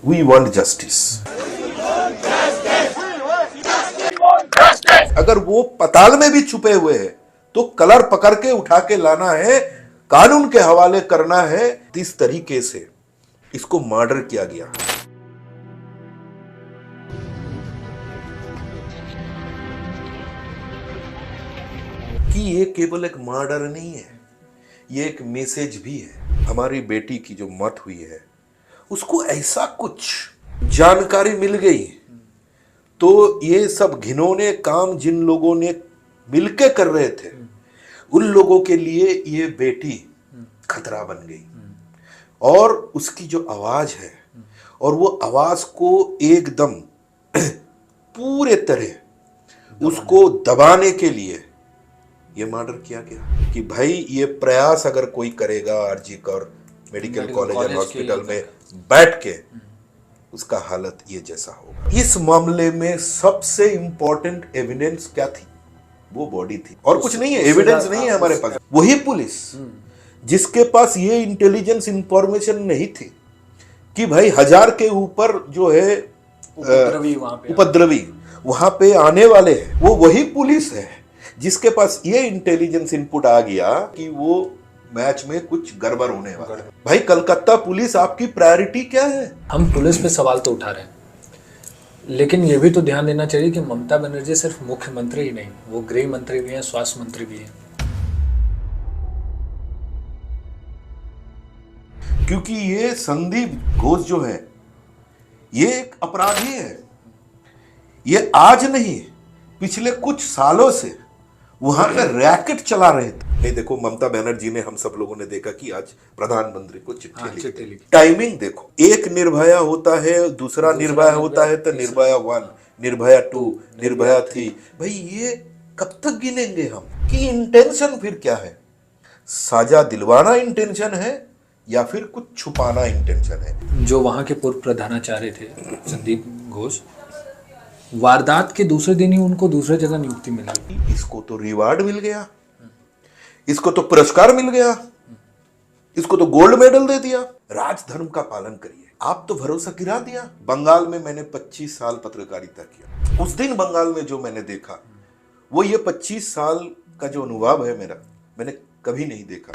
We want justice. अगर वो पताल में भी छुपे हुए हैं तो कलर पकड़ के उठा के लाना है, कानून के हवाले करना है। इस तरीके से इसको मर्डर किया गया। कि ये केवल एक मर्डर नहीं है, ये एक मैसेज भी है। हमारी बेटी की जो मौत हुई है उसको ऐसा कुछ जानकारी मिल गई तो ये सब घिनौने काम जिन लोगों ने मिलके कर रहे थे उन लोगों के लिए ये बेटी खतरा बन गई। और उसकी जो आवाज है और वो आवाज को एकदम पूरे तरह उसको दबाने के लिए ये मर्डर किया गया। कि भाई ये प्रयास अगर कोई करेगा RG Kar medical college and hospital में बैठ के, उसका हालत ये जैसा होगा। इस मामले में सबसे इंपॉर्टेंट एविडेंस क्या थी? वो बॉडी थी और कुछ नहीं है, एविडेंस नहीं है हमारे पास। वही पुलिस जिसके पास ये इंटेलिजेंस इंफॉर्मेशन नहीं थी कि भाई 1000 के ऊपर जो है उपद्रवी वहां पे आने वाले हैं, वो वही पुलिस है जिसके पास ये इंटेलिजेंस इनपुट आ गया कि वो मैच में कुछ गड़बड़ होने वाला है। भाई कलकत्ता पुलिस आपकी प्रायोरिटी क्या है? हम पुलिस पे सवाल तो उठा रहे हैं, लेकिन ये भी तो ध्यान देना चाहिए कि ममता बनर्जी सिर्फ मुख्यमंत्री ही नहीं, वो गृह मंत्री भी हैं, स्वास्थ्य मंत्री भी हैं। क्योंकि ये संदीप घोष जो है ये एक अपराधी है। ये आज नहीं, पिछले कुछ सालों से वहां पे रैकेट चला रहे थे। नहीं देखो, ममता बनर्जी ने, हम सब लोगों ने देखा कि आज प्रधानमंत्री को चिट्ठी लिखी। टाइमिंग देखो, एक निर्भया होता है, दूसरा निर्भया होता है, तो निर्भया 1, निर्भया 2, निर्भया 3। भाई ये कब तक गिनेंगे हम कि इंटेंशन फिर क्या है? साजा दिलवाना इंटेंशन है या फिर कुछ छुपाना इंटेंशन है? जो वहां के पूर्व प्रधानाचार्य थे संदीप घोष, वारदात के दूसरे दिन ही उनको दूसरे जगह नियुक्ति मिली। इसको तो रिवार्ड मिल गया, इसको तो पुरस्कार मिल गया, इसको तो गोल्ड मेडल दे दिया। राजधर्म का पालन करिए। आप तो भरोसा गिरा दिया। बंगाल में मैंने 25 साल पत्रकारिता किया। उस दिन बंगाल में जो मैंने देखा वो ये 25 साल का जो अनुभव है मेरा, मैंने कभी नहीं देखा।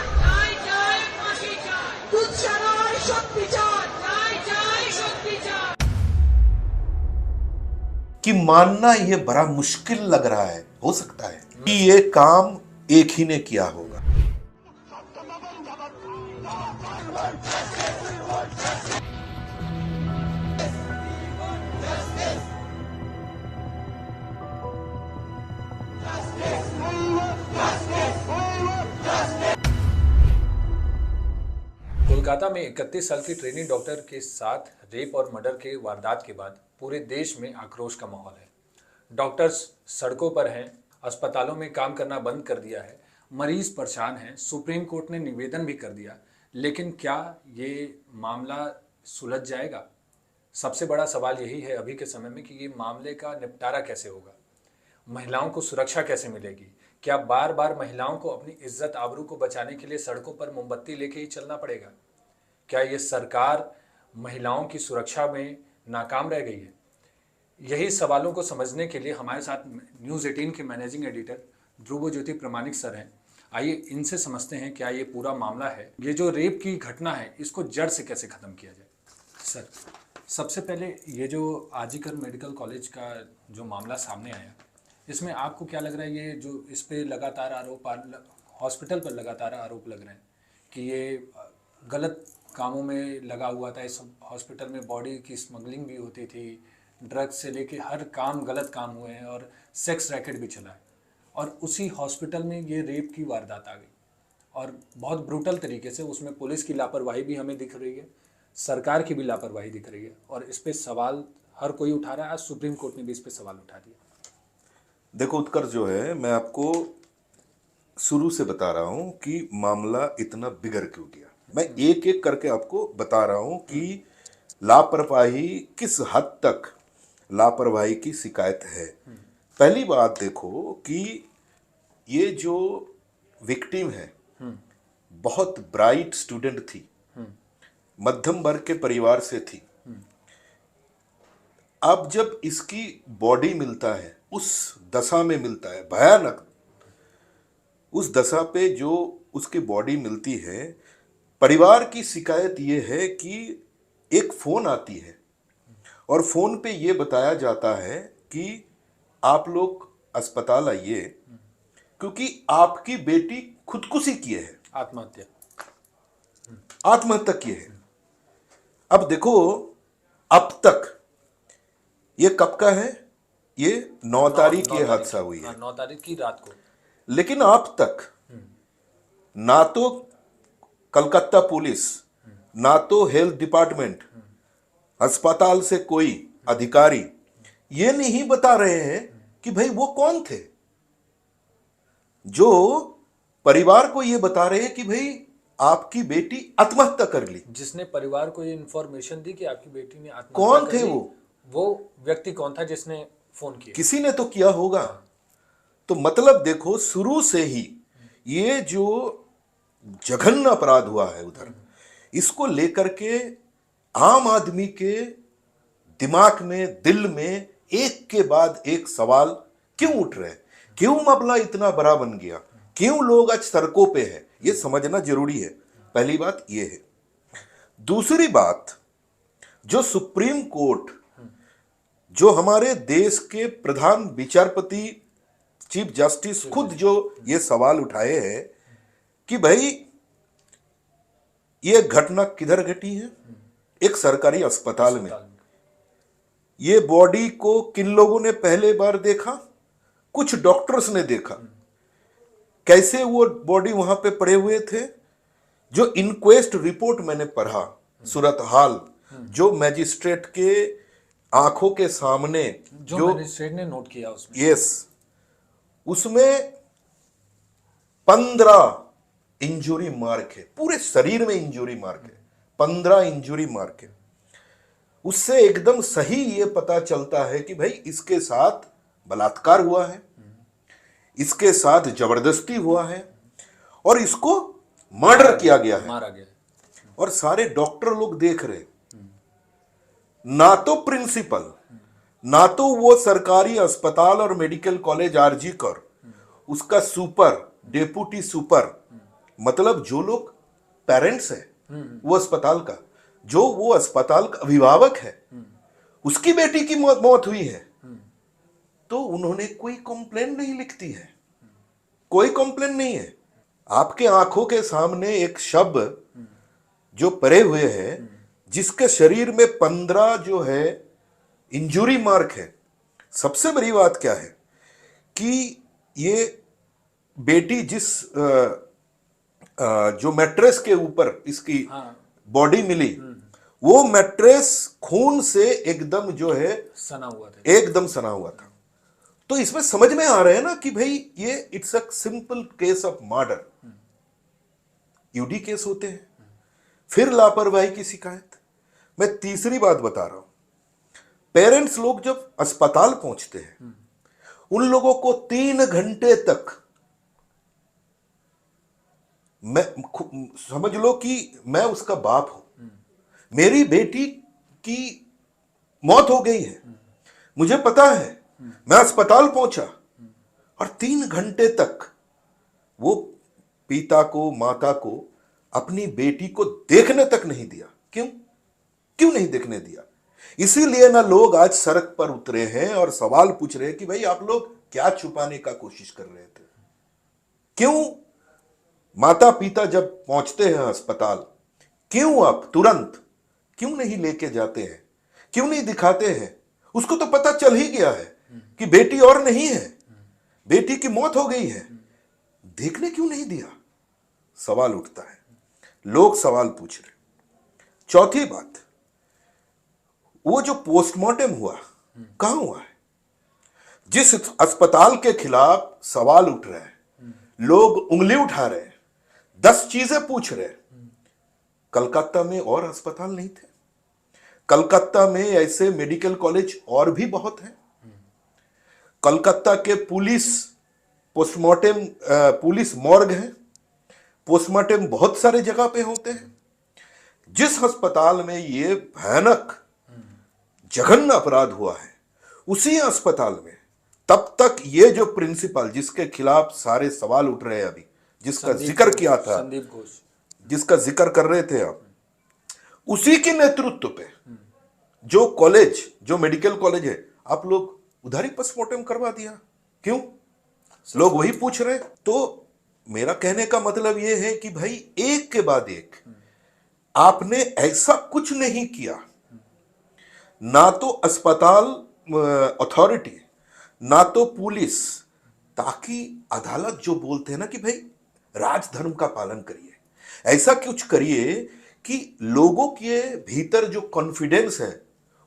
कि मानना ये बड़ा मुश्किल लग रहा है, हो सकता है कि ये काम एक ही ने किया होगा। कोलकाता में 31 साल की ट्रेनी डॉक्टर के साथ रेप और मर्डर के वारदात के बाद पूरे देश में आक्रोश का माहौल है। डॉक्टर्स सड़कों पर हैं, अस्पतालों में काम करना बंद कर दिया है, मरीज परेशान हैं। सुप्रीम कोर्ट ने निवेदन भी कर दिया, लेकिन क्या ये मामला सुलझ जाएगा? सबसे बड़ा सवाल यही है अभी के समय में कि ये मामले का निपटारा कैसे होगा, महिलाओं को सुरक्षा कैसे मिलेगी? क्या बार बार महिलाओं को अपनी इज्जत आबरू को बचाने के लिए सड़कों पर मोमबत्ती लेके ही चलना पड़ेगा? क्या ये सरकार महिलाओं की सुरक्षा में नाकाम रह गई है? यही सवालों को समझने के लिए हमारे साथ न्यूज़ 18 के मैनेजिंग एडिटर ध्रुव ज्योति प्रमाणिक सर हैं। आइए इनसे समझते हैं क्या ये पूरा मामला है, ये जो रेप की घटना है इसको जड़ से कैसे ख़त्म किया जाए। सर, सबसे पहले ये जो आरजी कर मेडिकल कॉलेज का जो मामला सामने आया, इसमें आपको क्या लग रहा है? ये जो इस पर लगातार आरोप, हॉस्पिटल पर लगातार आरोप लग रहे हैं कि ये गलत कामों में लगा हुआ था। इस हॉस्पिटल में बॉडी की स्मगलिंग भी होती थी, ड्रग्स से लेके हर काम, गलत काम हुए हैं और सेक्स रैकेट भी चला है। और उसी हॉस्पिटल में ये रेप की वारदात आ गई और बहुत ब्रूटल तरीके से। उसमें पुलिस की लापरवाही भी हमें दिख रही है, सरकार की भी लापरवाही दिख रही है और इस पर सवाल हर कोई उठा रहा है। आज सुप्रीम कोर्ट ने भी इस पर सवाल उठा दिया। देखो उत्कर्ष, जो है मैं आपको शुरू से बता रहा हूं कि मामला इतना बिगड़ क्यों गया। मैं एक एक करके आपको बता रहा हूं कि लापरवाही किस हद तक लापरवाही की शिकायत है। पहली बात देखो कि ये जो विक्टिम है बहुत ब्राइट स्टूडेंट थी, मध्यम वर्ग के परिवार से थी, अब जब इसकी बॉडी मिलता है, उस दशा में मिलता है, भयानक उस दशा पे जो उसकी बॉडी मिलती है, परिवार की शिकायत ये है कि एक फोन आती है और फोन पे ये बताया जाता है कि आप लोग अस्पताल आइए क्योंकि आपकी बेटी खुदकुशी किए है, आत्महत्या की है। अब देखो, अब तक ये कब का है? ये 9 तारीख ये हादसा हुई है, 9 तारीख की रात को। लेकिन अब तक ना तो कलकत्ता पुलिस, ना तो हेल्थ डिपार्टमेंट, अस्पताल से कोई अधिकारी ये नहीं बता रहे हैं कि भाई वो कौन थे। जो परिवार को ये बता रहे हैं कि भाई आपकी बेटी आत्महत्या कर ली। जिसने परिवार को ये इंफॉर्मेशन दी कि आपकी बेटी ने आत्महत्या कौन कर थे ली, वो व्यक्ति कौन था जिसने फोन किया? किसी ने तो किया होगा। तो मतलब देखो, शुरू से ही ये जो जघन्य अपराध हुआ है उधर, इसको लेकर के आम आदमी के दिमाग में, दिल में एक के बाद एक सवाल क्यों उठ रहे हैं? क्यों मामला इतना बड़ा बन गया? क्यों लोग आज सड़कों पे है? ये समझना जरूरी है। पहली बात ये है। दूसरी बात, जो सुप्रीम कोर्ट, जो हमारे देश के प्रधान विचारपति चीफ जस्टिस खुद जो ये सवाल उठाए हैं कि भाई ये घटना किधर घटी है? एक सरकारी अस्पताल में। ये बॉडी को किन लोगों ने पहले बार देखा? कुछ डॉक्टर्स ने देखा। कैसे वो बॉडी वहां पे पड़े हुए थे? जो इंक्वेस्ट रिपोर्ट मैंने पढ़ा, सूरत हाल जो मैजिस्ट्रेट के आंखों के सामने जो मैजिस्ट्रेट ने नोट किया उसमें, यस, उसमें 15 इंजुरी मार्क है, पूरे शरीर में इंजुरी मार्क है, 15 इंजुरी मार्क है। उससे एकदम सही ये पता चलता है कि भाई इसके साथ बलात्कार हुआ है, इसके साथ जबरदस्ती हुआ है और इसको मर्डर किया गया है, मारा गया। और सारे डॉक्टर लोग देख रहे। ना तो प्रिंसिपल, ना तो वो सरकारी अस्पताल और मेडिकल कॉलेज आरजी कर, उसका सुपर, डेप्यूटी सुपर, मतलब जो लोग पेरेंट्स है वो अस्पताल का, जो वो अस्पताल का अभिभावक है, उसकी बेटी की मौत हुई है, तो उन्होंने कोई कंप्लेन नहीं लिखती है, कोई कंप्लेन नहीं है। आपके आंखों के सामने एक शव जो पड़े हुए हैं, जिसके शरीर में 15 जो है इंजुरी मार्क है। सबसे बड़ी बात क्या है कि ये बेटी जिस जो मैट्रेस के ऊपर इसकी बॉडी मिली, वो मैट्रेस खून से एकदम जो है सना हुआ था, एकदम सना हुआ था। तो इसमें समझ में आ रहा है ना कि भाई ये it's a simple case of murder. UD case होते हैं, फिर लापरवाही की शिकायत। मैं तीसरी बात बता रहा हूं, पेरेंट्स लोग जब अस्पताल पहुंचते हैं, उन लोगों को 3 घंटे तक, मैं समझ लो कि मैं उसका बाप हूं, मेरी बेटी की मौत हो गई है, मुझे पता है, मैं अस्पताल पहुंचा और 3 घंटे तक वो पिता को, माता को, अपनी बेटी को देखने तक नहीं दिया। क्यों नहीं देखने दिया? इसीलिए ना लोग आज सड़क पर उतरे हैं और सवाल पूछ रहे हैं कि भाई आप लोग क्या छुपाने का कोशिश कर रहे थे? क्यों माता पिता जब पहुंचते हैं अस्पताल, क्यों आप तुरंत क्यों नहीं लेके जाते हैं? क्यों नहीं दिखाते हैं? उसको तो पता चल ही गया है कि बेटी और नहीं है, बेटी की मौत हो गई है, देखने क्यों नहीं दिया? सवाल उठता है, लोग सवाल पूछ रहे। चौथी बात, वो जो पोस्टमार्टम हुआ, कहां हुआ है? जिस अस्पताल के खिलाफ सवाल उठ रहे हैं, लोग उंगली उठा रहे हैं, 10 चीजें पूछ रहे हैं, कलकत्ता में और अस्पताल नहीं थे? कलकत्ता में ऐसे मेडिकल कॉलेज और भी बहुत हैं। कलकत्ता के पुलिस मॉर्ग है, पोस्टमार्टम बहुत सारे जगह पे होते हैं। जिस अस्पताल में ये भयानक जघन्य अपराध हुआ है उसी अस्पताल में, तब तक ये जो प्रिंसिपल जिसके खिलाफ सारे सवाल उठ रहे हैं अभी, जिसका जिक्र किया था, संदीप घोष, जिसका जिक्र कर रहे थे आप, उसी के नेतृत्व पे जो कॉलेज, जो मेडिकल कॉलेज है, आप लोग उधर ही पोस्टमार्टम करवा दिया। क्यों? लोग वही पूछ रहे। तो मेरा कहने का मतलब यह है कि भाई एक के बाद एक आपने ऐसा कुछ नहीं किया, ना तो अस्पताल अथॉरिटी, ना तो पुलिस, ताकि अदालत जो बोलते हैं ना कि भाई राजधर्म का पालन करिए, ऐसा कुछ करिए कि लोगों के भीतर जो कॉन्फिडेंस है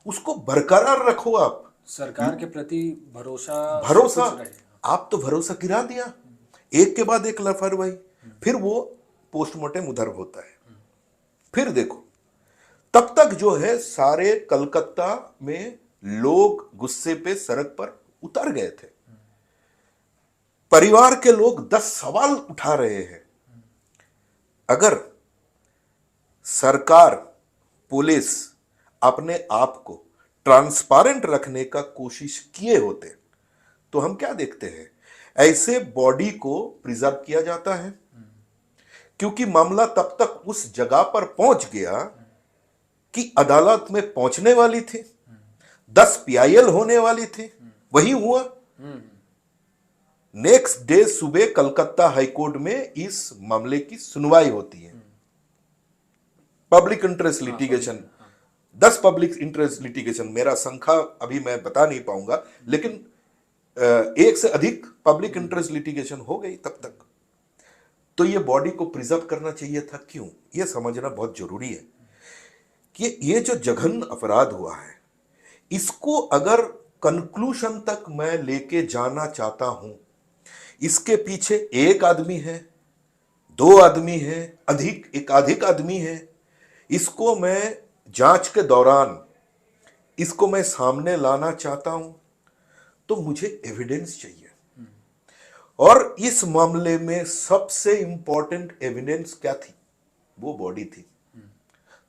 उसको बरकरार रखो। आप सरकार के प्रति भरोसा आप तो भरोसा गिरा दिया, एक के बाद एक लापरवाही, फिर वो पोस्टमार्टम उधर होता है। फिर देखो, तब तक जो है सारे कलकत्ता में लोग गुस्से पे सड़क पर उतर गए थे। परिवार के लोग 10 सवाल उठा रहे हैं। अगर सरकार, पुलिस अपने आप को ट्रांसपेरेंट रखने का कोशिश किए होते तो हम क्या देखते हैं, ऐसे बॉडी को प्रिजर्व किया जाता है, क्योंकि मामला तब तक उस जगह पर पहुंच गया कि अदालत में पहुंचने वाली थी, 10 पीआईएल होने वाली थी। वही हुआ। नेक्स्ट डे सुबह कलकत्ता हाईकोर्ट में इस मामले की सुनवाई होती है। Public interest litigation, 10 public interest litigation, मेरा संख्या अभी मैं बता नहीं पाऊंगा, लेकिन एक से अधिक पब्लिक इंटरेस्ट लिटिगेशन हो गई तब तक। तो ये बॉडी को प्रिजर्व करना चाहिए था। क्यों? ये समझना बहुत जरूरी है कि ये जो जघन्य अपराध हुआ है, इसको अगर कंक्लूजन तक मैं लेके जाना चाहता हूं, इसके पीछे एक आदमी है, 2 आदमी है, एकाधिक आदमी है, इसको मैं जांच के दौरान इसको मैं सामने लाना चाहता हूं, तो मुझे एविडेंस चाहिए। और इस मामले में सबसे इंपॉर्टेंट एविडेंस क्या थी? वो बॉडी थी।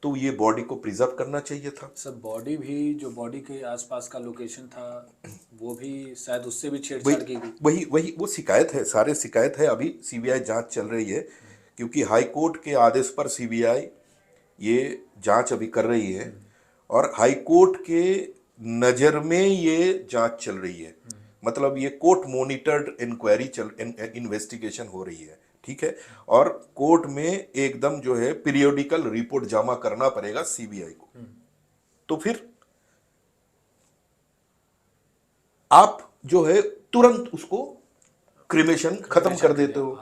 तो ये बॉडी को प्रिजर्व करना चाहिए था। सर, बॉडी भी, जो बॉडी के आसपास का लोकेशन था, वो भी शायद उससे भी छेड़छाड़ की गई। वही वो शिकायत है, सारे शिकायत है। अभी सीबीआई जांच चल रही है, क्योंकि हाई कोर्ट के आदेश पर सीबीआई ये जांच अभी कर रही है, और हाई कोर्ट के नजर में ये जांच चल रही है। मतलब ये कोर्ट मॉनिटर्ड इंक्वायरी इन्वेस्टिगेशन हो रही है, ठीक है। और कोर्ट में एकदम जो है पीरियोडिकल रिपोर्ट जमा करना पड़ेगा सीबीआई को। तो फिर आप जो है तुरंत उसको क्रिमेशन खत्म कर देते हो।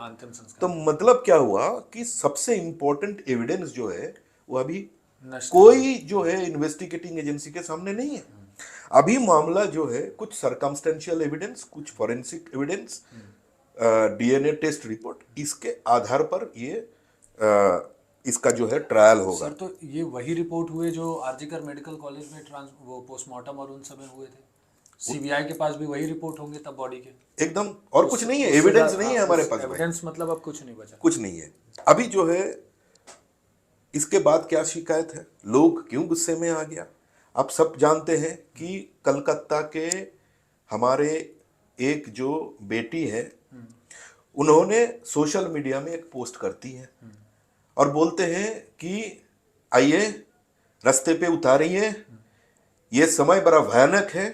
तो मतलब क्या हुआ कि सबसे इंपॉर्टेंट एविडेंस जो है वो अभी कोई जो है इन्वेस्टिगेटिंग एजेंसी के सामने नहीं है। अभी मामला जो है कुछ सर्कमस्टेंशियल एविडेंस, कुछ forensic evidence, DNA test report, इसके आधार पर ये इसका जो है ट्रायल होगा। सर, तो ये वही रिपोर्ट हुए जो आरजीकर मेडिकल कॉलेज में वो पोस्टमार्टम और उन समय हुए थे। सीबीआई के पास भी वही रिपोर्ट होंगे तब बॉडी के। एकदम, और कुछ नहीं है, एविडेंस नहीं है हमारे पास। एविडेंस मतलब अब कुछ नहीं बचा, कुछ नहीं है। अभी जो है इसके बाद क्या शिकायत है, लोग क्यों गुस्से में आ गया, आप सब जानते हैं कि कलकत्ता के हमारे एक जो बेटी है, उन्होंने सोशल मीडिया में एक पोस्ट करती है और बोलते हैं कि आइए रास्ते पे उतारिए, ये समय बड़ा भयानक है,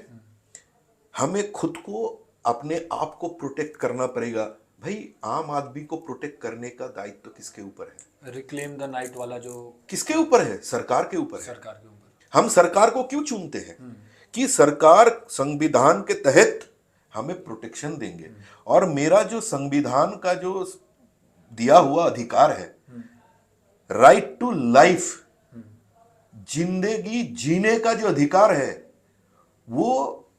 हमें खुद को, अपने आप को प्रोटेक्ट करना पड़ेगा। भाई, आम आदमी को प्रोटेक्ट करने का दायित्व तो किसके ऊपर है? रिक्लेम द नाइट वाला जो किसके ऊपर है? सरकार के ऊपर है। सरकार के ऊपर। हम सरकार को क्यों चुनते हैं? कि सरकार संविधान के तहत हमें प्रोटेक्शन देंगे, और मेरा जो संविधान का जो दिया हुआ अधिकार है, राइट टू लाइफ, जिंदगी जीने का जो अधिकार है, वो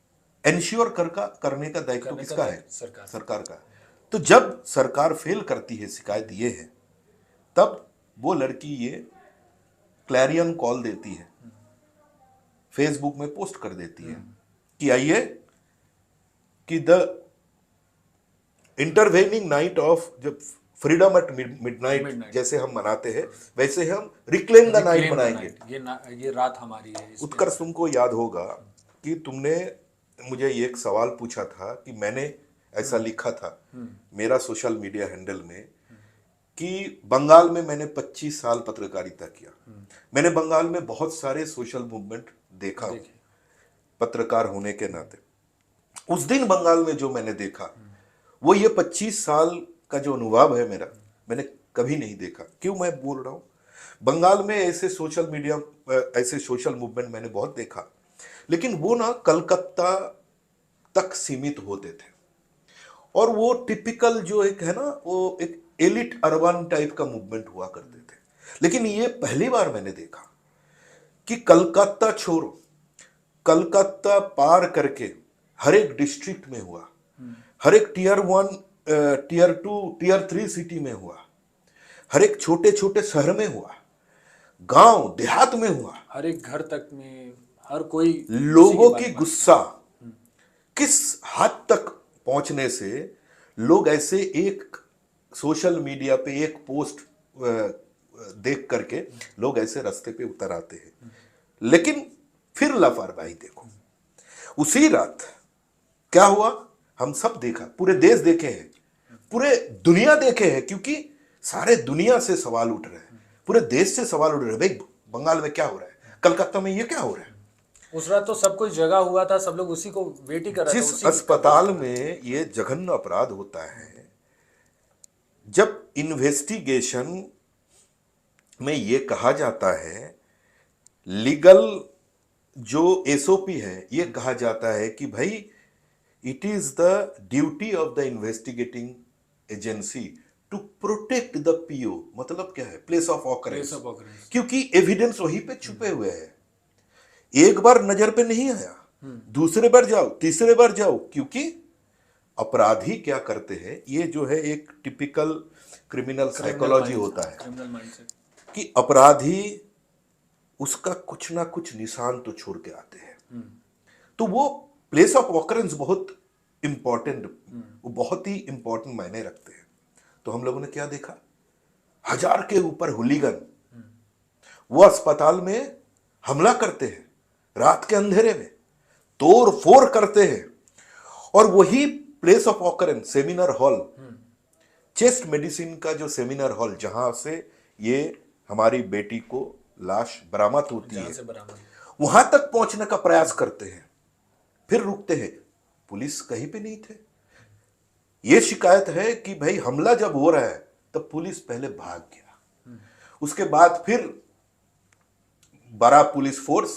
एंश्योर करने का दायित्व किसका है? सरकार का। तो जब सरकार फेल करती है, शिकायत ये है, तब वो लड़की ये क्लैरियन कॉल देती है, फेसबुक में पोस्ट कर देती है कि आइए कि द इंटरवेनिंग नाइट ऑफ, जब फ्रीडम एट मिडनाइट Midnight। जैसे हम मनाते हैं, वैसे हम reclaim the night Reclaim the मनाएंगे। night। ये रात हमारी है इस पे। उत्कर्ष, तुमको याद होगा कि तुमने मुझे ये एक सवाल पूछा था कि मैंने ऐसा लिखा था मेरा सोशल मीडिया हैंडल में कि बंगाल में मैंने 25 साल पत्रकारिता किया। मैंने बंगाल में बहुत सारे सोशल मूवमेंट देखा पत्रकार होने के नाते। उस दिन बंगाल में जो मैंने देखा वो ये 25 साल का जो अनुभव है मेरा, मैंने कभी नहीं देखा। क्यों मैं बोल रहा हूँ, बंगाल में ऐसे सोशल मीडिया, ऐसे सोशल मूवमेंट मैंने बहुत देखा, लेकिन वो ना कलकत्ता तक सीमित होते थे और वो टिपिकल जो एक है ना, वो एक एलिट अर्बन टाइप का मूवमेंट हुआ करते थे। लेकिन ये पहली बार मैंने देखा कि कलकत्ता छोड़ो, कलकत्ता पार करके हर एक डिस्ट्रिक्ट में हुआ, हर एक टीयर 1, टीयर 2, टीयर 3 सिटी में हुआ, हर एक छोटे छोटे शहर में हुआ, गांव देहात में हुआ। हर एक घर तक में हर कोई लोगों की गुस्सा किस हद तक पहुंचने से लोग ऐसे एक सोशल मीडिया पे एक पोस्ट देख करके लोग ऐसे रास्ते पे उतर आते हैं। लेकिन फिर लापरवाही देखो, उसी रात क्या हुआ हम सब देखा, पूरे देश देखे हैं, पूरे दुनिया देखे हैं, क्योंकि सारे दुनिया से सवाल उठ रहे हैं, पूरे देश से सवाल उठ रहे हैं, भाई बंगाल में क्या हो रहा है, कलकत्ता में ये क्या हो रहा है। उस रात तो सब कुछ जगा हुआ था, सब लोग उसी को वेट ही कर रहे थे। जिस अस्पताल में ये जघन्य अपराध होता है, जब इन्वेस्टिगेशन में ये कहा जाता है, लीगल जो एसओपी है, ये कहा जाता है कि भाई it is the duty of the investigating agency to protect the PO. मतलब क्या है, प्लेस ऑफ ऑकरेंस, क्योंकि एविडेंस वहीं पे छुपे हुए हैं। एक बार नजर पे नहीं आया, दूसरे बार जाओ, तीसरे बार जाओ, क्योंकि अपराधी क्या करते हैं, ये जो है एक टिपिकल क्रिमिनल साइकोलॉजी होता है क्रिमिनल माइंडसेट कि अपराधी उसका कुछ ना कुछ निशान तो छोड़ के आते हैं। तो वो प्लेस ऑफ ऑकरेंस बहुत इंपॉर्टेंट, वो बहुत ही इंपॉर्टेंट मायने रखते हैं। तो हम लोगों ने क्या देखा, 1000 के ऊपर हुलीगन वो अस्पताल में हमला करते हैं, रात के अंधेरे में तोड़ फोड़ करते हैं, और वही place of occurrence seminar hall, chest medicine का जो सेमिनार हॉल जहां से ये हमारी बेटी को लाश बरामद होती है, वहां तक पहुंचने का प्रयास करते हैं, फिर रुकते हैं। पुलिस कहीं पे नहीं थे। ये शिकायत है कि भाई हमला जब हो रहा है तब पुलिस पहले भाग गया, उसके बाद फिर बड़ा पुलिस फोर्स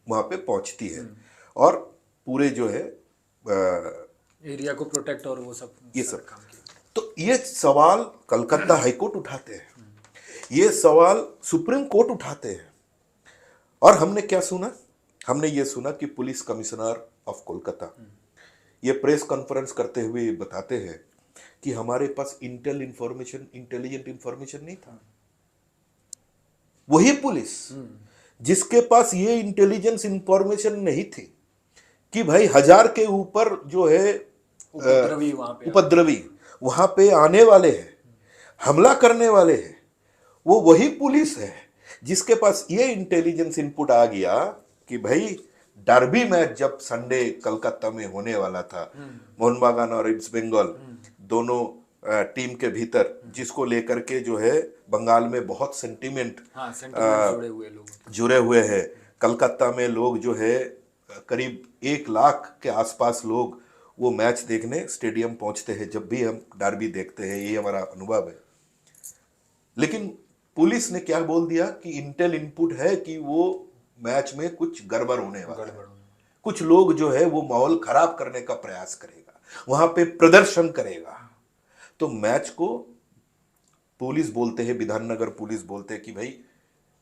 वहां पे पहुंचती है और पूरे जो है एरिया को प्रोटेक्ट और वो सब ये सब काम किया। तो ये सवाल कलकत्ता हाईकोर्ट उठाते हैं, ये सवाल सुप्रीम कोर्ट उठाते हैं, और हमने क्या सुना, हमने ये सुना कि पुलिस कमिश्नर ऑफ कोलकाता ये प्रेस कॉन्फ्रेंस करते हुए बताते हैं कि हमारे पास इंटेलिजेंट इंफॉर्मेशन नहीं था। वही पुलिस जिसके पास ये इंटेलिजेंस इंफॉर्मेशन नहीं थी कि भाई 1000 के ऊपर जो है उपद्रवी वहां पे आने वाले हैं, हमला करने वाले हैं, वो वही पुलिस है जिसके पास ये इंटेलिजेंस इनपुट आ गया कि भाई डर्बी मैच जब संडे कलकत्ता में होने वाला था, मोहन बागान और ईस्ट बंगाल दोनों टीम के भीतर, जिसको लेकर के जो है बंगाल में बहुत सेंटिमेंट जुड़े हुए हैं। कलकत्ता में लोग जो है करीब 1 लाख के आसपास लोग वो मैच देखने स्टेडियम पहुंचते हैं जब भी हम डर्बी देखते हैं, ये हमारा अनुभव है। लेकिन पुलिस ने क्या बोल दिया कि इंटेल इनपुट है कि वो मैच में कुछ गड़बड़ होने वाला है, कुछ लोग जो है वो माहौल खराब करने का प्रयास करेगा, वहां पे प्रदर्शन करेगा। तो मैच को पुलिस बोलते हैं, विधाननगर पुलिस बोलते हैं कि भाई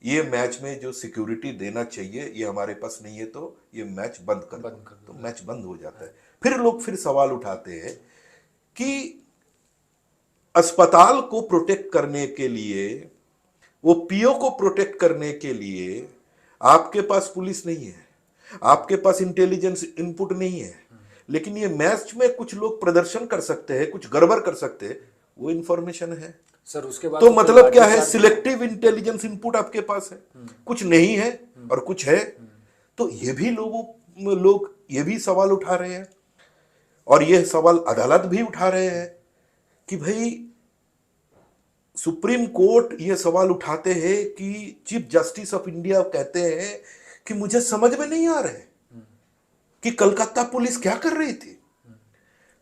ये मैच में जो सिक्योरिटी देना चाहिए ये हमारे पास नहीं है, तो ये मैच बंद कर दो। तो मैच बंद हो जाता है। फिर लोग फिर सवाल उठाते हैं कि अस्पताल को प्रोटेक्ट करने के लिए, वो पीओ को प्रोटेक्ट करने के लिए आपके पास पुलिस नहीं है, आपके पास इंटेलिजेंस इनपुट नहीं है, लेकिन ये मैच में कुछ लोग प्रदर्शन कर सकते हैं, कुछ गड़बड़ कर सकते हैं, वो इंफॉर्मेशन है। सर उसके बाद तो कोई मतलब क्या है, लाठीचार्ज- सिलेक्टिव इंटेलिजेंस इनपुट आपके पास है, कुछ नहीं है और कुछ है। तो ये भी लोग ये भी सवाल उठा रहे हैं, और ये सवाल अदालत भी उठा रहे हैं कि भाई, सुप्रीम कोर्ट ये सवाल उठाते हैं कि चीफ जस्टिस ऑफ इंडिया कहते हैं कि मुझे समझ में नहीं आ रहा है कि कलकत्ता पुलिस क्या कर रही थी,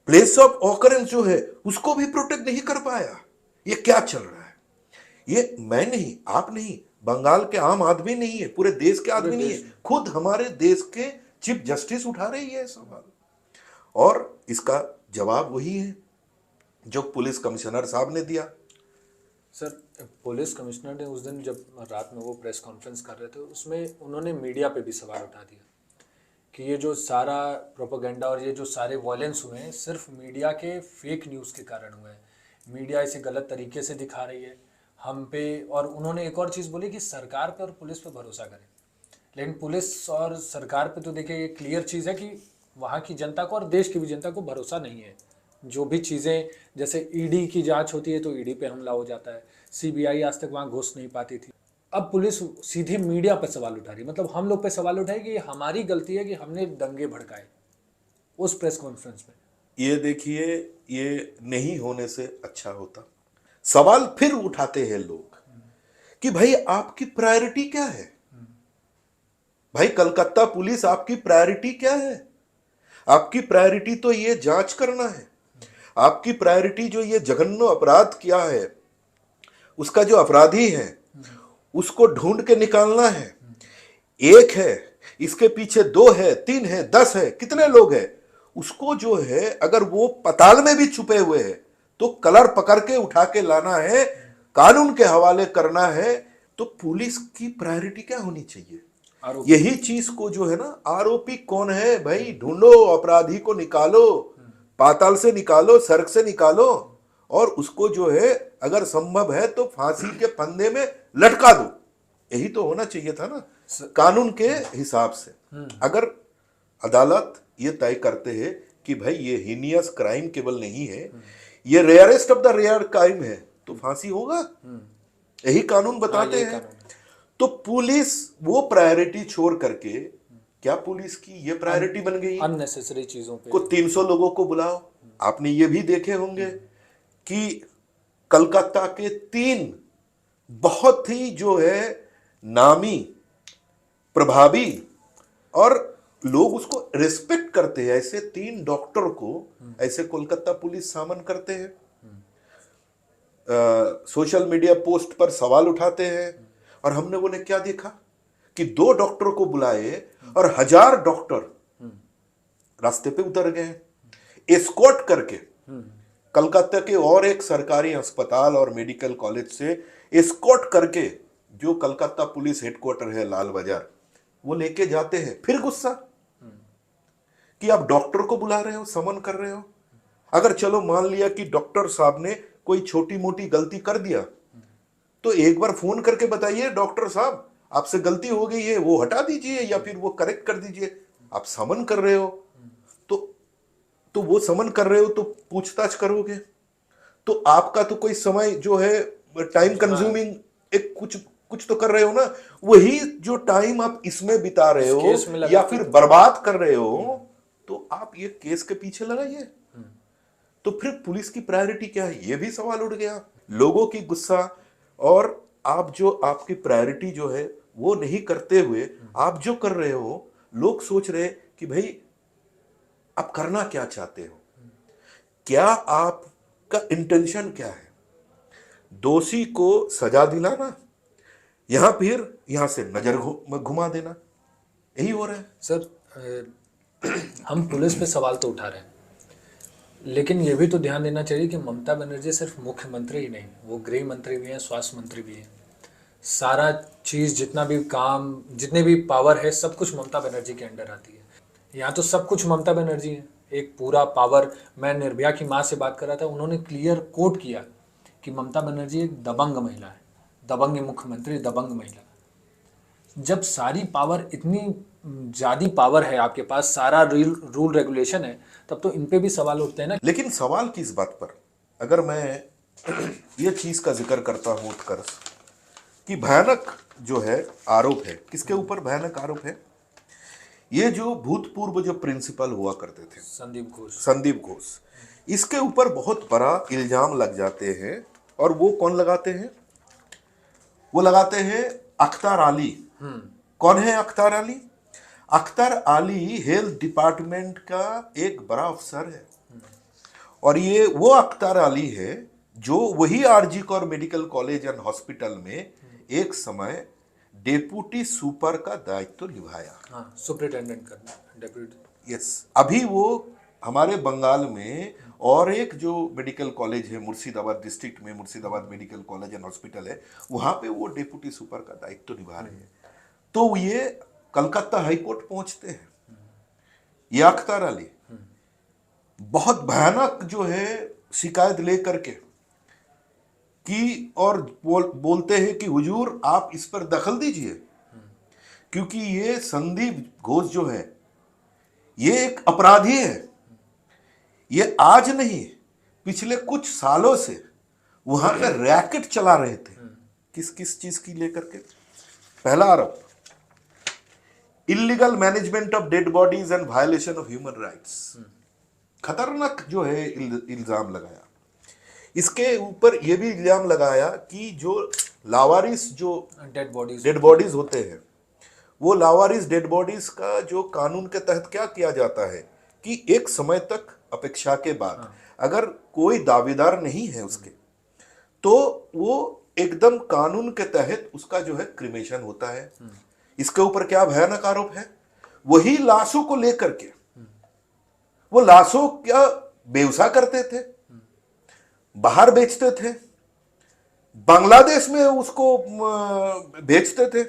प्लेस ऑफ ऑकरेंस जो है उसको भी प्रोटेक्ट नहीं कर पाया। ये क्या चल रहा है? ये मैं नहीं, आप नहीं, बंगाल के आम आदमी नहीं है, पूरे देश के आदमी नहीं है, खुद हमारे देश के चीफ जस्टिस उठा रही है सवाल। और इसका जवाब वही है जो पुलिस कमिश्नर साहब ने दिया। सर पुलिस कमिश्नर ने उस दिन जब रात में वो प्रेस कॉन्फ्रेंस कर रहे थे, उसमें उन्होंने मीडिया पे भी सवाल उठा दिया कि ये जो सारा प्रोपेगेंडा और ये जो सारे वॉयलेंस हुए हैं सिर्फ मीडिया के फेक न्यूज़ के कारण हुए हैं। मीडिया इसे गलत तरीके से दिखा रही है हम पे। और उन्होंने एक और चीज़ बोली कि सरकार पे और पुलिस पे भरोसा करें। लेकिन पुलिस और सरकार पे तो देखिए ये क्लियर चीज़ है कि वहाँ की जनता को और देश की भी जनता को भरोसा नहीं है। जो भी चीज़ें जैसे ईडी की जांच होती है तो ईडी पे हमला हो जाता है, सीबीआई आज तक वहाँ घुस नहीं पाती थी। अब पुलिस सीधे मीडिया पर सवाल उठा रही है, मतलब हम लोग पे सवाल उठाए कि ये हमारी गलती है कि हमने दंगे भड़काए उस प्रेस कॉन्फ्रेंस में। ये देखिए, ये नहीं होने से अच्छा होता। सवाल फिर उठाते हैं लोग कि भाई आपकी प्रायोरिटी क्या है? भाई कलकत्ता पुलिस आपकी प्रायोरिटी क्या है? आपकी प्रायोरिटी तो ये जांच करना है। आपकी प्रायोरिटी जो ये जघन्य अपराध किया है उसका जो अपराधी है उसको ढूंढ के निकालना है। एक है, इसके पीछे 2 है, 3 है, 10 है, कितने लोग हैं, उसको जो है अगर वो पताल में भी छुपे हुए हैं तो कलर पकड़ के उठा के लाना है, कानून के हवाले करना है। तो पुलिस की प्रायोरिटी क्या होनी चाहिए? यही चीज को जो है ना, आरोपी कौन है भाई, ढूंढो, अपराधी को निकालो, पाताल से निकालो, सड़क से निकालो, और उसको जो है अगर संभव है तो फांसी के फंदे में लटका दो। यही तो होना चाहिए था ना कानून के हिसाब से। अगर अदालत ये तय करते हैं कि भाई ये हीनियस क्राइम केवल नहीं है, ये rarest of the rare crime है, तो फांसी होगा, यही कानून बताते हैं। तो पुलिस वो प्रायोरिटी छोड़ करके, क्या पुलिस की ये प्रायोरिटी बन गई अननेसेसरी चीजों पे को 300 लोगों को बुलाओ। आपने ये भी देखे होंगे कि कलकत्ता के 3 बहुत ही जो है नामी, प्रभावी और लोग उसको रिस्पेक्ट करते हैं, ऐसे 3 डॉक्टर को ऐसे कोलकाता पुलिस सामन करते हैं, सोशल मीडिया पोस्ट पर सवाल उठाते हैं। और हमने उन्हें क्या देखा कि 2 डॉक्टर को बुलाए और 1000 डॉक्टर रास्ते पे उतर गए एस्कॉर्ट करके। कलकत्ता के और एक सरकारी अस्पताल और मेडिकल कॉलेज से एस्कॉर्ट करके जो कलकत्ता पुलिस हेडक्वार्टर है लाल बाजार, वो लेके जाते हैं। फिर गुस्सा कि आप डॉक्टर को बुला रहे हो, समन कर रहे हो। अगर चलो मान लिया कि डॉक्टर साहब ने कोई छोटी मोटी गलती कर दिया तो एक बार फोन करके बताइए, डॉक्टर साहब आपसे गलती हो गई है, वो हटा दीजिए या फिर वो करेक्ट कर दीजिए। आप समन कर रहे हो तो वो समन कर रहे हो तो पूछताछ करोगे, तो आपका तो कोई समय जो है टाइम कंज्यूमिंग एक कुछ तो कर रहे हो ना। वही जो टाइम आप इसमें बिता रहे हो या फिर बर्बाद कर रहे हो, तो आप ये केस के पीछे लगाइए। तो फिर पुलिस की प्रायोरिटी क्या है, ये भी सवाल उठ गया। लोगों की गुस्सा, और आप जो आपकी प्रायोरिटी जो है वो नहीं करते हुए आप जो कर रहे हो, लोग सोच रहे कि भाई आप करना क्या चाहते हो, क्या आपका इंटेंशन क्या है? दोषी को सजा दिलाना या फिर यहां से नजर घुमा देना, यही हो रहा है। सर हम पुलिस पे सवाल तो उठा रहे हैं, लेकिन ये भी तो ध्यान देना चाहिए कि ममता बनर्जी सिर्फ मुख्यमंत्री ही नहीं, वो गृह मंत्री भी हैं, स्वास्थ्य मंत्री भी हैं। सारा चीज़, जितना भी काम, जितने भी पावर है, सब कुछ ममता बनर्जी के अंडर आती है। यहाँ तो सब कुछ ममता बनर्जी है, एक पूरा पावर। मैं निर्भया की माँ से बात कर रहा था, उन्होंने क्लियर कोट किया कि ममता बनर्जी एक दबंग महिला है, दबंग मुख्यमंत्री, दबंग महिला। जब सारी पावर, इतनी ज़्यादा पावर है आपके पास, सारा रूल रेगुलेशन है, तब तो इन पे भी सवाल उठते हैं ना। लेकिन सवाल किस बात पर? अगर मैं ये चीज का जिक्र करता हूं उत्कर्ष कि भयानक जो है आरोप है। किसके ऊपर भयानक आरोप है? ये जो भूतपूर्व जो प्रिंसिपल हुआ करते थे संदीप घोष, इसके ऊपर बहुत बड़ा इल्जाम लग जाते हैं। और वो कौन लगाते हैं? वो लगाते हैं अख्तर अली। कौन है अख्तर अली? अख्तर अली हेल्थ डिपार्टमेंट का एक बड़ा अफसर है। और ये वो अख्तर अली है जो वही RG Kar medical college and hospital में एक समय डेप्यूटी सुपर का दायित्व निभाया। सुपरिटेंडेंट का डेप्यूटी। यस, अभी वो हमारे बंगाल में और एक जो मेडिकल कॉलेज है मुर्शिदाबाद डिस्ट्रिक्ट में, Murshidabad medical college and hospital है, वहां पे वो डेप्यूटी सुपर का दायित्व निभा रहे हैं। तो ये कलकत्ता हाईकोर्ट पहुंचते हैं। ये अख्तर अली बहुत भयानक जो है शिकायत लेकर के कि और बोलते हैं कि हुजूर आप इस पर दखल दीजिए, क्योंकि ये संदीप घोष जो है ये एक अपराधी है। ये आज नहीं, पिछले कुछ सालों से वहां पर रैकेट चला रहे थे। किस किस चीज की लेकर के? पहला आरोप illegal management of dead bodies and violation of human rights. खतरनाक जो है इल्जाम लगाया। इसके ऊपर यह भी इल्जाम लगाया कि जो लावारिस जो डेड बॉडीज होते हैं, वो लावारिस डेड बॉडीज का जो कानून के तहत क्या किया जाता है कि एक समय तक अपेक्षा के बाद अगर कोई दावेदार नहीं है उसके, तो वो एकदम कानून के तहत उसका जो है क्रिमेशन होता है। इसके ऊपर क्या भयानक आरोप है? वही लाशों को लेकर के वो लाशों क्या बेवसा करते थे, बाहर बेचते थे, बांग्लादेश में उसको बेचते थे।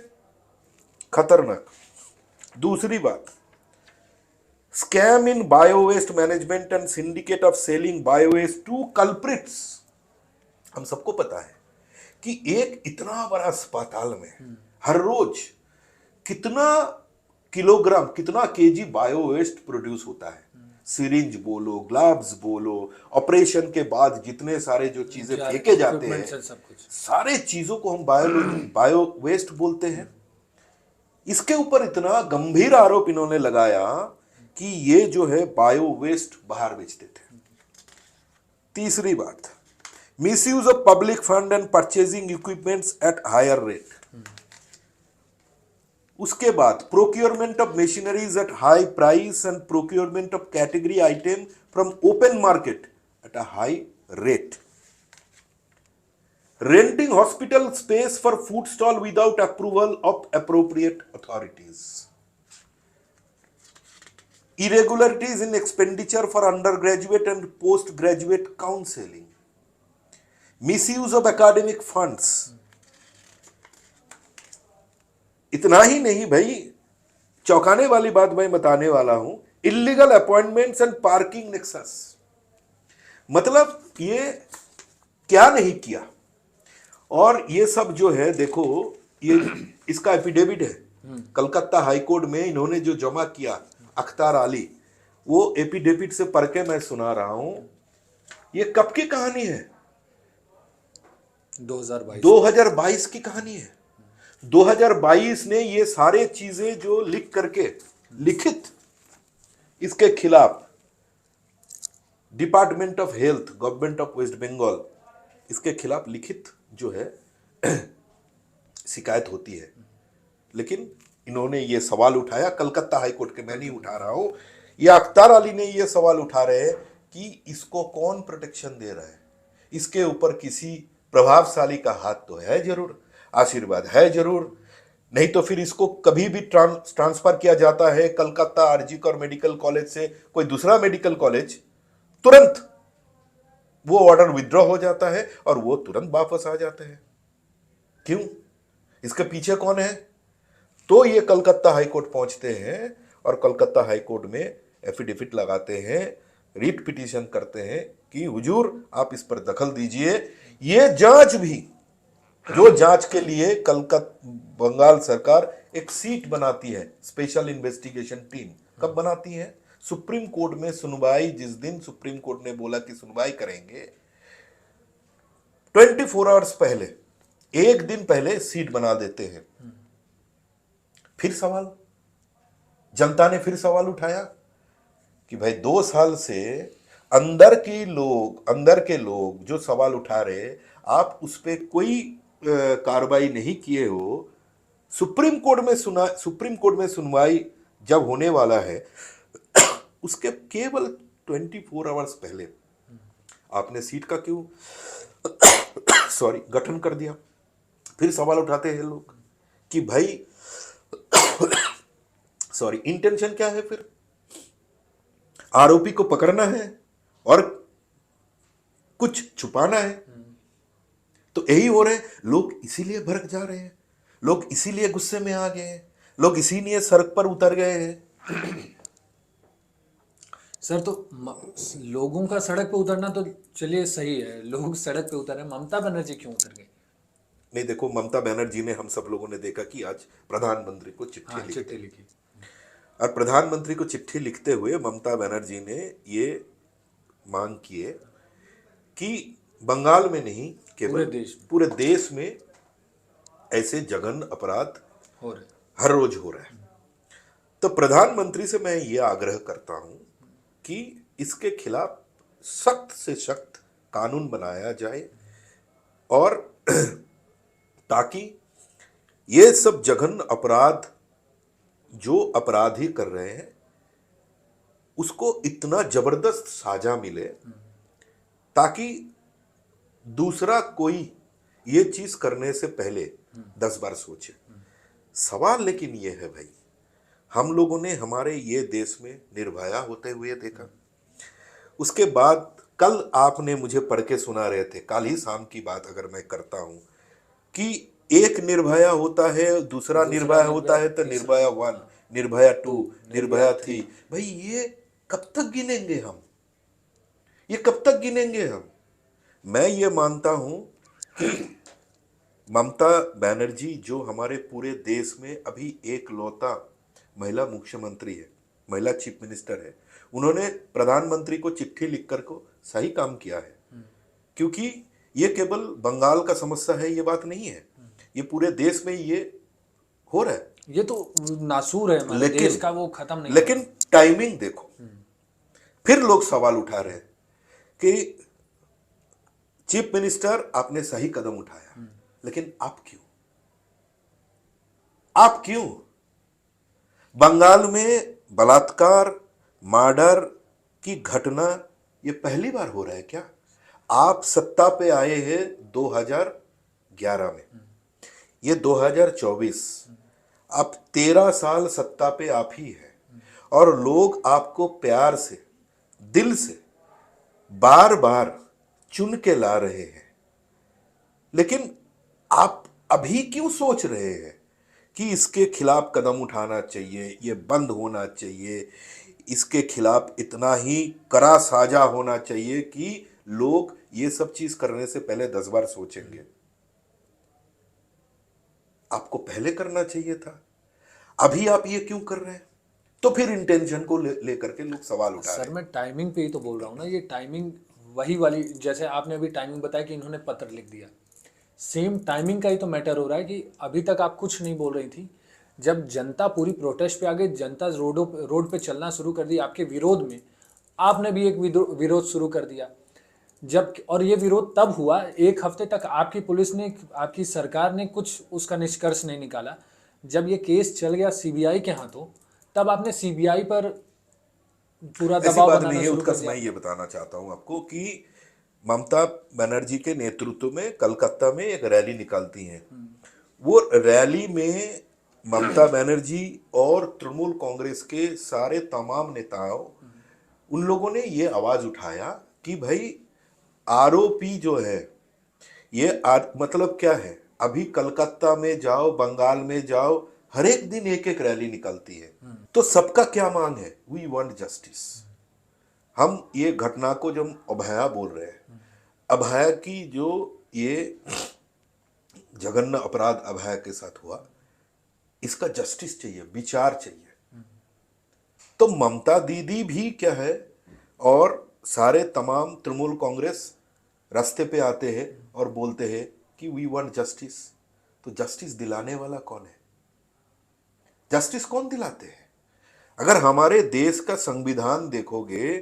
खतरनाक। दूसरी बात, scam in bio waste management and syndicate of selling bio waste to culprits. हम सबको पता है कि एक इतना बड़ा अस्पताल में हर रोज कितना किलोग्राम, कितना केजी बायो वेस्ट प्रोड्यूस होता है। सिरिंज बोलो, ग्लव्स बोलो, ऑपरेशन के बाद जितने सारे जो चीजें फेंके जाते हैं, सब कुछ, सारे चीजों को हम बायो वेस्ट बोलते हैं। इसके ऊपर इतना गंभीर आरोप इन्होंने लगाया कि ये जो है बायो वेस्ट बाहर बेचते थे। तीसरी बात, misuse of public fund and purchasing equipments at higher rate. उसके बाद procurement of machineries at high price and procurement of category item from open market at a high rate. Renting hospital space for food stall without approval of appropriate authorities. Irregularities in expenditure for undergraduate and postgraduate counseling. Misuse of academic funds. इतना ही नहीं भाई, चौंकाने वाली बात मैं बताने वाला हूं, illegal appointments and parking nexus. मतलब ये क्या नहीं किया। और ये सब जो है देखो, ये इसका एफिडेविट है कलकत्ता हाईकोर्ट में इन्होंने जो जमा किया अख्तर अली, वो एफिडेविट से पढ़ के मैं सुना रहा हूं। ये कब की कहानी है? 2022 की कहानी है। 2022 ने ये सारे चीजें जो लिख करके लिखित इसके खिलाफ department of health government of West Bengal, इसके खिलाफ लिखित जो है शिकायत होती है। लेकिन इन्होंने ये सवाल उठाया कलकत्ता हाईकोर्ट के, मैं नहीं उठा रहा हूं, ये अख्तर अली ने ये सवाल उठा रहे हैं कि इसको कौन प्रोटेक्शन दे रहा है। इसके ऊपर किसी प्रभावशाली का हाथ तो है जरूर, आशीर्वाद है जरूर, नहीं तो फिर इसको कभी भी ट्रांसफर किया जाता है Calcutta RG Kar medical college से कोई दूसरा मेडिकल कॉलेज, तुरंत वो ऑर्डर विथड्रॉ हो जाता है और वो तुरंत वापस आ जाते हैं। क्यों? इसके पीछे कौन है? तो ये कलकत्ता हाईकोर्ट पहुंचते हैं और कलकत्ता हाईकोर्ट में एफिडेविट लगाते हैं, रीट पिटीशन करते हैं कि हुजूर आप इस पर दखल दीजिए। ये जांच भी, जो जांच के लिए कलकत्ता बंगाल सरकार एक सीट बनाती है, स्पेशल इन्वेस्टिगेशन टीम, कब बनाती है? सुप्रीम कोर्ट में सुनवाई, जिस दिन सुप्रीम कोर्ट ने बोला कि सुनवाई करेंगे, 24 आवर्स पहले, एक दिन पहले सीट बना देते हैं। फिर सवाल, जनता ने फिर सवाल उठाया कि भाई 2 साल से अंदर के लोग जो सवाल उठा रहे, आप उस पर कोई कार्रवाई नहीं किए हो। सुप्रीम कोर्ट में सुनवाई जब होने वाला है, उसके केवल 24 आवर्स पहले आपने सीट का क्यों गठन कर दिया। फिर सवाल उठाते हैं लोग कि भाई इंटेंशन क्या है? फिर आरोपी को पकड़ना है और कुछ छुपाना है। तो यही हो रहा है, लोग इसीलिए भड़क जा रहे हैं, लोग इसीलिए गुस्से में आ गए हैं, लोग इसीलिए सड़क पर उतर गए हैं। सर, तो लोगों का सड़क पे उतरना तो चलिए सही है, लोग सड़क पे उतर रहे हैं, ममता बनर्जी क्यों उतर गई? नहीं, देखो, ममता बनर्जी ने, हम सब लोगों ने देखा कि आज प्रधानमंत्री को चिट्ठी लिखी। और प्रधानमंत्री को चिट्ठी लिखते हुए ममता बनर्जी ने ये मांग की है कि बंगाल में नहीं, केवल पूरे देश में ऐसे जघन्य अपराध हर रोज हो रहा है। तो प्रधानमंत्री से मैं ये आग्रह करता हूं कि इसके खिलाफ सख्त से सख्त कानून बनाया जाए, और ताकि ये सब जघन्य अपराध जो अपराधी कर रहे हैं उसको इतना जबरदस्त साजा मिले ताकि दूसरा कोई ये चीज करने से पहले 10 बार सोचे। सवाल लेकिन ये है भाई, हम लोगों ने हमारे ये देश में निर्भया होते हुए देखा। उसके बाद कल आपने मुझे पढ़ के सुना रहे थे, कल ही शाम की बात अगर मैं करता हूं, कि एक निर्भया होता है, दूसरा निर्भया होता है, तो निर्भया 1, निर्भया 2, निर्भया 3। भाई ये कब तक गिनेंगे हम? ये कब तक गिनेंगे हम? मैं ये मानता हूं कि ममता बनर्जी जो हमारे पूरे देश में अभी एकलौता महिला मुख्यमंत्री है, महिला चीफ मिनिस्टर है, उन्होंने प्रधानमंत्री को चिट्ठी लिखकर को सही काम किया है। क्योंकि ये केवल बंगाल का समस्या है, ये बात नहीं है, ये पूरे देश में ये हो रहा है। ये तो नासूर है हमारे देश का, वो खत्म नहीं। लेकिन टाइमिंग देखो, फिर लोग सवाल उठा रहे हैं कि चीफ मिनिस्टर आपने सही कदम उठाया, लेकिन आप क्यों? बंगाल में बलात्कार, मर्डर की घटना ये पहली बार हो रहा है क्या? आप सत्ता पे आए हैं 2011 में, ये 2024, अब 13 साल सत्ता पे आप ही है, और लोग आपको प्यार से, दिल से बार बार चुन के ला रहे हैं। लेकिन आप अभी क्यों सोच रहे हैं कि इसके खिलाफ कदम उठाना चाहिए, ये बंद होना चाहिए, इसके खिलाफ इतना ही कड़ा साजा होना चाहिए कि लोग ये सब चीज करने से पहले 10 बार सोचेंगे? आपको पहले करना चाहिए था, अभी आप ये क्यों कर रहे हैं? तो फिर इंटेंशन को लेकर के लोग सवाल उठा रहे हैं। सर, मैं टाइमिंग पे ही तो बोल रहा हूँ ना, ये टाइमिंग वही वाली, जैसे आपने अभी टाइमिंग बताया कि इन्होंने पत्र लिख दिया, सेम टाइमिंग का ही तो मैटर हो रहा है कि अभी तक आप कुछ नहीं बोल रही थी, जब जनता पूरी प्रोटेस्ट पे आ गई, जनता रोड पे चलना शुरू कर दी आपके विरोध में, आपने भी एक विरोध शुरू कर दिया। जब, और ये विरोध तब हुआ, 1 हफ्ते तक आपकी पुलिस ने, आपकी सरकार ने कुछ उसका निष्कर्ष नहीं निकाला। जब ये केस चल गया सीबीआई के हाथों, तब आपने सीबीआई पर पूरा दबाव बनाना शुरू कर दिया। मैं ये बताना चाहता हूं आपको कि ममता बनर्जी के नेतृत्व में कलकत्ता में एक रैली निकालती हैं। वो रैली में ममता बनर्जी और तृणमूल कांग्रेस के सारे तमाम नेताओं, उन लोगों ने ये आवाज उठाया कि भाई आरोपी जो है ये मतलब क्या है, अभी कलकत्ता में जाओ, बंगाल में जाओ, हर एक दिन एक एक रैली निकलती है। तो सबका क्या मांग है? We want justice. हम ये घटना को जब अभया बोल रहे हैं, अभया की जो ये जघन्य अपराध अभया के साथ हुआ, इसका जस्टिस चाहिए, विचार चाहिए। तो ममता दीदी भी क्या है, और सारे तमाम तृणमूल कांग्रेस रास्ते पे आते हैं और बोलते हैं कि वी वांट जस्टिस। तो जस्टिस दिलाने वाला कौन है? जस्टिस कौन दिलाते हैं? अगर हमारे देश का संविधान देखोगे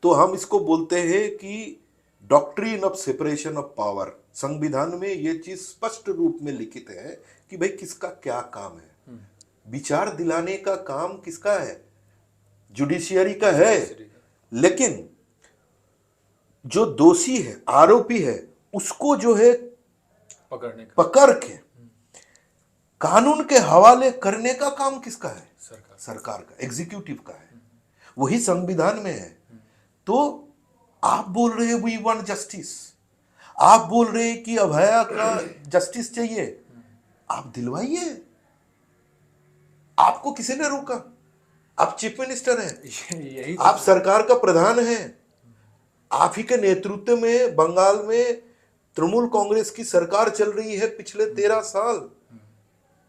तो हम इसको बोलते हैं कि doctrine of separation of power. संविधान में ये चीज स्पष्ट रूप में लिखित है कि भाई किसका क्या काम है। विचार दिलाने का काम किसका है? जुडिशियरी का है। लेकिन जो दोषी है, आरोपी है, उसको जो है पकड़ के कानून के हवाले करने का काम किसका है? सरकार का, एग्जीक्यूटिव का है। वही संविधान में है। तो आप बोल रहे हैं वी वांट जस्टिस, आप बोल रहे हैं कि अभया का जस्टिस चाहिए, आप दिलवाइए। आपको किसी ने रोका? आप चीफ मिनिस्टर हैं, आप सरकार का प्रधान हैं, आप ही के नेतृत्व में बंगाल में तृणमूल कांग्रेस की सरकार चल रही है पिछले 13 साल।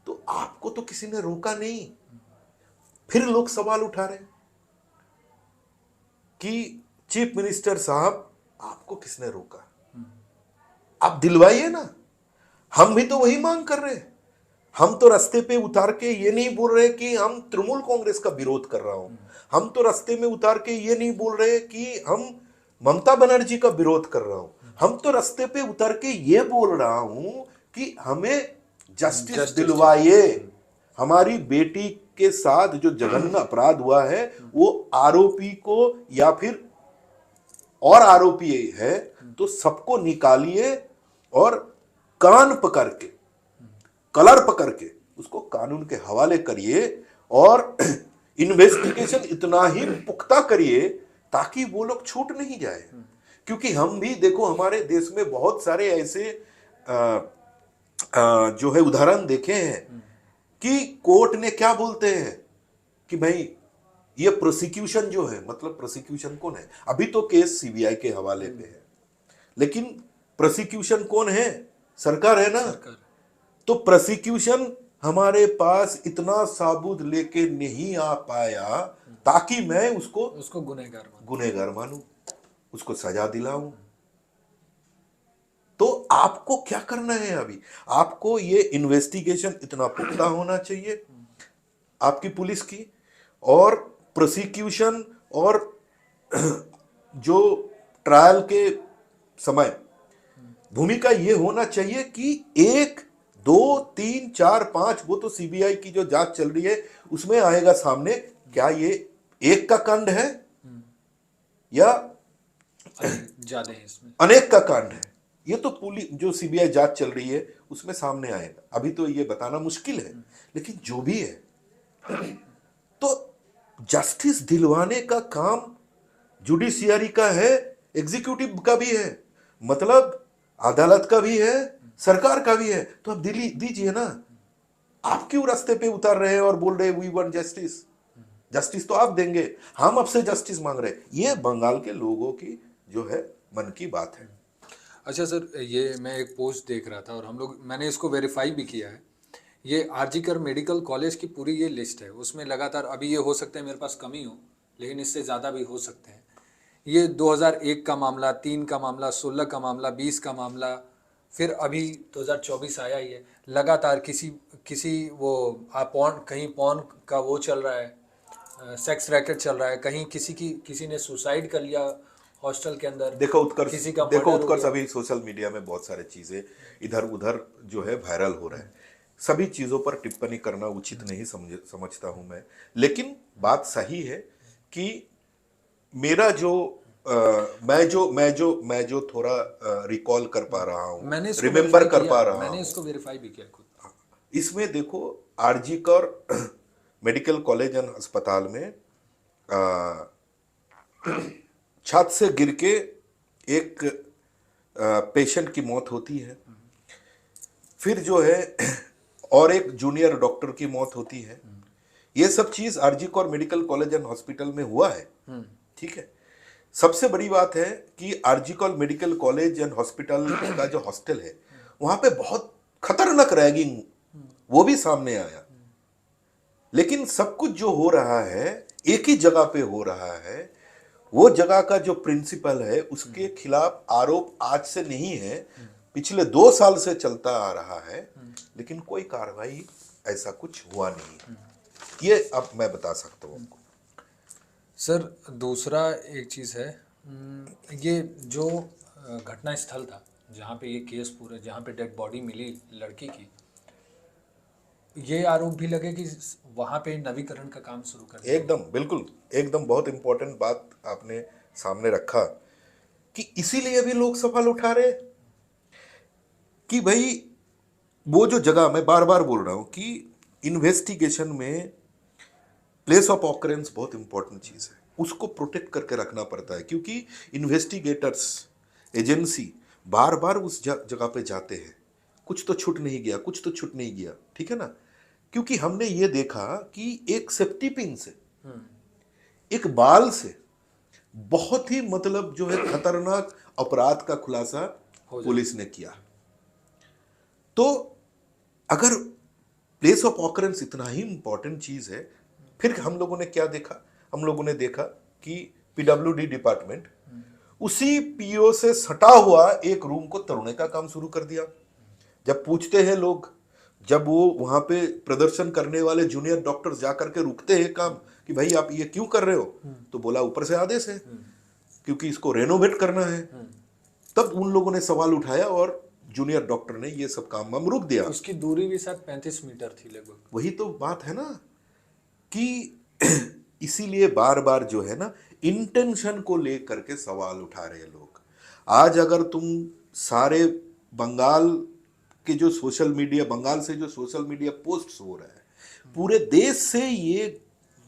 तो आपको तो किसी ने रोका नहीं। फिर लोग सवाल उठा रहे हैं कि चीफ मिनिस्टर साहब आपको किसने रोका? आप दिलवाइए ना। हम भी तो वही मांग कर रहे हैं। हम तो रास्ते पे उतार के ये नहीं बोल रहे कि हम तृणमूल कांग्रेस का विरोध कर रहा हूं। हम तो रास्ते में उतार के ये नहीं बोल रहे कि हम ममता बनर्जी का विरोध कर रहा हूं। हम तो रास्ते पे उतर के ये बोल रहा हूं कि हमें जस्टिस दिलवाइए। हमारी बेटी के साथ जो जघन्य अपराध हुआ है वो आरोपी को या फिर और आरोपी है तो सबको निकालिए और कान पकड़ के, कलर पकड़ के उसको कानून के हवाले करिए और इन्वेस्टिगेशन इतना ही पुख्ता करिए ताकि वो लोग छूट नहीं जाए। क्योंकि हम भी देखो हमारे देश में बहुत सारे ऐसे जो है उदाहरण देखे हैं कि कोर्ट ने क्या बोलते हैं कि भाई ये प्रोसिक्यूशन जो है, मतलब प्रोसिक्यूशन कौन है? अभी तो केस सीबीआई के हवाले पे है, लेकिन प्रोसिक्यूशन कौन है? सरकार है ना। तो प्रोसिक्यूशन हमारे पास इतना साबुत लेके नहीं आ पाया ताकि मैं उसको गुनहगार मानूं, उसको सजा दिलाऊं। तो आपको क्या करना है? अभी आपको ये इन्वेस्टिगेशन इतना पुख्ता होना चाहिए आपकी पुलिस की, और प्रोसिक्यूशन और जो ट्रायल के समय भूमिका ये होना चाहिए कि 1, 2, 3, 4, 5 वो तो सीबीआई की जो जांच चल रही है उसमें आएगा सामने क्या ये एक का कांड है या ज्यादा है, इसमें अनेक का कांड है। ये तो पुलिस जो सीबीआई जांच चल रही है उसमें सामने आएगा। अभी तो ये बताना मुश्किल है, लेकिन जो भी है तो जस्टिस दिलवाने का काम जुडिशियरी का है, एग्जीक्यूटिव का भी है, मतलब अदालत का भी है, सरकार का भी है। तो आप दीजिए ना। आप क्यों रास्ते पे उतार रहे हैं और बोल रहे हैं वी वांट जस्टिस? जस्टिस तो आप देंगे, हम आपसे जस्टिस मांग रहे हैं। ये बंगाल के लोगों की जो है मन की बात है। अच्छा सर, ये मैं एक पोस्ट देख रहा था और मैंने इसको वेरीफाई भी किया है। ये आरजीकर मेडिकल कॉलेज की पूरी ये लिस्ट है, उसमें लगातार अभी ये हो सकता है मेरे पास कमी हो, लेकिन इससे ज़्यादा भी हो सकते हैं। ये 2001 का मामला, 3 का मामला, 16 का मामला, 20 का मामला, फिर अभी 2024 आया ही है। लगातार किसी वो कहीं पॉर्न का वो चल रहा है, सेक्स रैकेट चल रहा है, कहीं किसी ने सुसाइड कर लिया हॉस्टल के अंदर। देखो उत्कर्ष अभी सोशल मीडिया में बहुत सारी चीजें इधर उधर जो है वायरल हो रहा है। सभी चीजों पर टिप्पणी करना उचित नहीं समझता हूं मैं, लेकिन बात सही है कि मेरा जो मैं जो थोड़ा रिकॉल कर पा रहा हूं, रिमेम्बर कर पा रहा हूं, मैंने इसको वेरीफाई भी किया खुद। इसमें देखो आरजीकर मेडिकल कॉलेज एंड अस्पताल में छत से गिर के एक पेशेंट की मौत होती है, फिर जो है और एक जूनियर डॉक्टर की मौत होती है। ये सब चीज RG Kar medical college and hospital में हुआ है, ठीक है। सबसे बड़ी बात है कि RG Kar medical college and hospital का जो हॉस्टल है वहां पे बहुत खतरनाक रैगिंग वो भी सामने आया। लेकिन सब कुछ जो हो रहा है एक ही जगह पे हो रहा है, वो जगह का जो प्रिंसिपल है उसके खिलाफ आरोप आज से नहीं है, पिछले 2 साल से चलता आ रहा है, लेकिन कोई कार्रवाई ऐसा कुछ हुआ नहीं। ये अब मैं बता सकता हूँ आपको। सर दूसरा एक चीज़ है, ये जो घटना स्थल था जहाँ पे ये केस पूरा, जहाँ पे डेड बॉडी मिली लड़की की, ये आरोप भी लगे कि वहाँ पे नवीकरण का काम शुरू कर दिया। एकदम बिल्कुल, एकदम बहुत इंपॉर्टेंट बात आपने सामने रखा कि इसीलिए भी लोग सवाल उठा रहे कि भाई वो जो जगह, मैं बार बार बोल रहा हूं कि इन्वेस्टिगेशन में प्लेस ऑफ ऑकरेंस बहुत इंपॉर्टेंट चीज है, उसको प्रोटेक्ट करके रखना पड़ता है, क्योंकि इन्वेस्टिगेटर्स, एजेंसी बार बार उस जगह पे जाते हैं, कुछ तो छूट नहीं गया, कुछ तो छूट नहीं गया, ठीक है ना। क्योंकि हमने ये देखा कि एक सेफ्टी पिन से, एक बाल से बहुत ही मतलब जो है खतरनाक अपराध का खुलासा पुलिस ने किया। तो अगर प्लेस ऑफ ऑकरेंस इतना ही इंपॉर्टेंट चीज है, फिर हम लोगों ने क्या देखा, हम लोगों ने देखा कि पीडब्ल्यूडी डिपार्टमेंट उसी पीओ से सटा हुआ एक रूम को तोड़ने का काम शुरू कर दिया। जब पूछते हैं लोग, जब वो वहां पे प्रदर्शन करने वाले जूनियर डॉक्टर्स जाकर के रुकते हैं काम कि भाई आप ये क्यों कर रहे हो, तो बोला ऊपर से आदेश है, क्योंकि इसको रेनोवेट करना है। तब उन लोगों ने सवाल उठाया और जूनियर डॉक्टर ने ये सब काम हम रुक दिया। उसकी दूरी भी शायद 35 मीटर थी लगभग। वही तो बात है ना कि इसीलिए बार बार जो है ना इंटेंशन को लेकर के सवाल उठा रहे हैं लोग। आज अगर तुम सारे बंगाल के जो सोशल मीडिया, बंगाल से जो सोशल मीडिया पोस्ट्स हो रहा है, पूरे देश से ये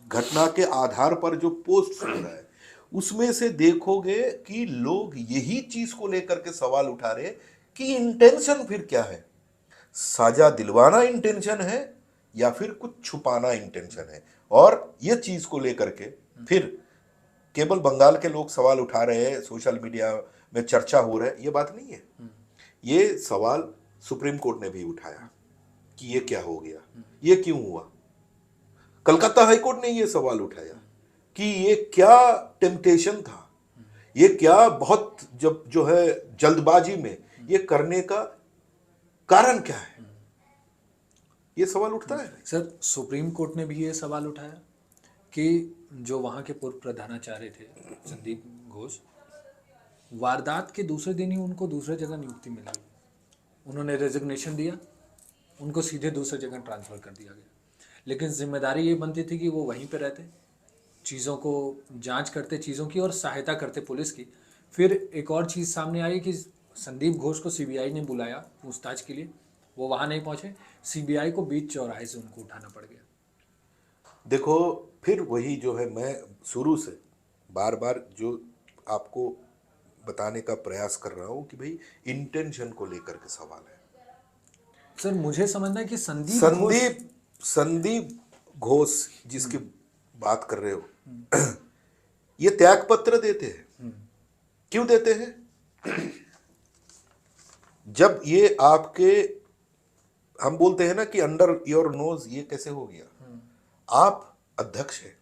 घटना के आधार पर जो पोस्ट्स हो रहा है, उसमें से देखोगे कि लोग यही चीज को लेकर के सवाल उठा रहे कि इंटेंशन फिर क्या है, साजा दिलवाना इंटेंशन है या फिर कुछ छुपाना इंटेंशन है। और ये चीज को लेकर के फिर केवल बंगाल के लोग सवाल उठा रहे हैं, सोशल मीडिया में चर्चा हो रहा है, ये बात नहीं है। ये सवाल सुप्रीम कोर्ट ने भी उठाया कि ये क्या हो गया, ये क्यों हुआ। कलकत्ता हाई कोर्ट ने ये सवाल उठाया कि ये क्या टेम्पटेशन था, ये क्या बहुत जब जो है जल्दबाजी में ये करने का कारण क्या है, ये सवाल उठता है। सर सुप्रीम कोर्ट ने भी ये सवाल उठाया कि जो वहाँ के पूर्व प्रधानाचार्य थे संदीप घोष, वारदात के दूसरे दिन ही उनको दूसरे जगह नियुक्ति मिल गई, उन्होंने रेजिग्नेशन दिया, उनको सीधे दूसरे जगह ट्रांसफ़र कर दिया गया। लेकिन जिम्मेदारी ये बनती थी कि वो वहीं पे रहते, चीज़ों को जांच करते, चीज़ों की और सहायता करते पुलिस की। फिर एक और चीज़ सामने आई कि संदीप घोष को सीबीआई ने बुलाया पूछताछ के लिए, वो वहाँ नहीं पहुँचे, सीबीआई को बीच चौराहे से उनको उठाना पड़ गया। देखो फिर वही जो है, मैं शुरू से बार बार जो आपको बताने का प्रयास कर रहा हूँ कि भाई इंटेंशन को लेकर के सवाल है। सर मुझे समझना है कि संदीप घोष जिसकी बात कर रहे हो, ये त्याग पत्र देते हैं। क्यों देते हैं? जब ये आपके, हम बोलते हैं ना कि अंडर योर नोज ये कैसे हो गया, आप अध्यक्ष हैं,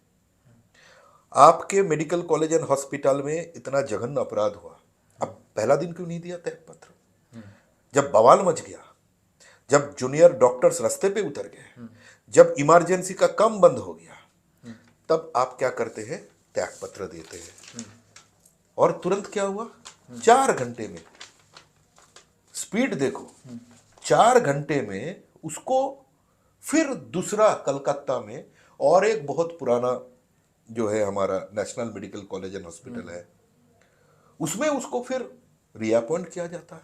आपके मेडिकल कॉलेज एंड हॉस्पिटल में इतना जघन्य अपराध हुआ, अब पहला दिन क्यों नहीं दिया त्याग पत्र? जब बवाल मच गया, जब जूनियर डॉक्टर्स रास्ते पे उतर गए, जब इमरजेंसी का काम बंद हो गया, तब आप क्या करते हैं? त्याग पत्र देते हैं। और तुरंत क्या हुआ? 4 घंटे में, स्पीड देखो, 4 घंटे में उसको फिर दूसरा कलकत्ता में और एक बहुत पुराना जो है हमारा national medical college and hospital है, उसमें उसको फिर रीअपॉइंट किया जाता है।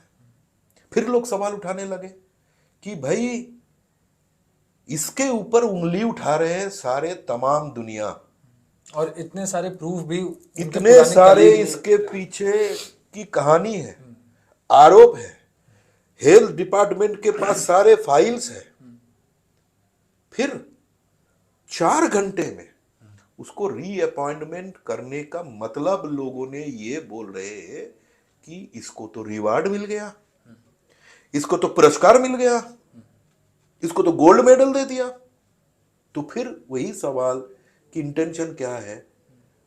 फिर लोग सवाल उठाने लगे कि भाई इसके ऊपर उंगली उठा रहे हैं सारे तमाम दुनिया, और इतने सारे प्रूफ भी, इतने सारे इसके पीछे की कहानी है, आरोप है, हेल्थ डिपार्टमेंट के पास सारे फाइल्स है। फिर 4 घंटे में उसको रीअपॉइंटमेंट करने का मतलब लोगों ने ये बोल रहे हैं कि इसको तो रिवार्ड मिल गया, इसको तो पुरस्कार मिल गया, इसको तो गोल्ड मेडल दे दिया। तो फिर वही सवाल कि इंटेंशन क्या है?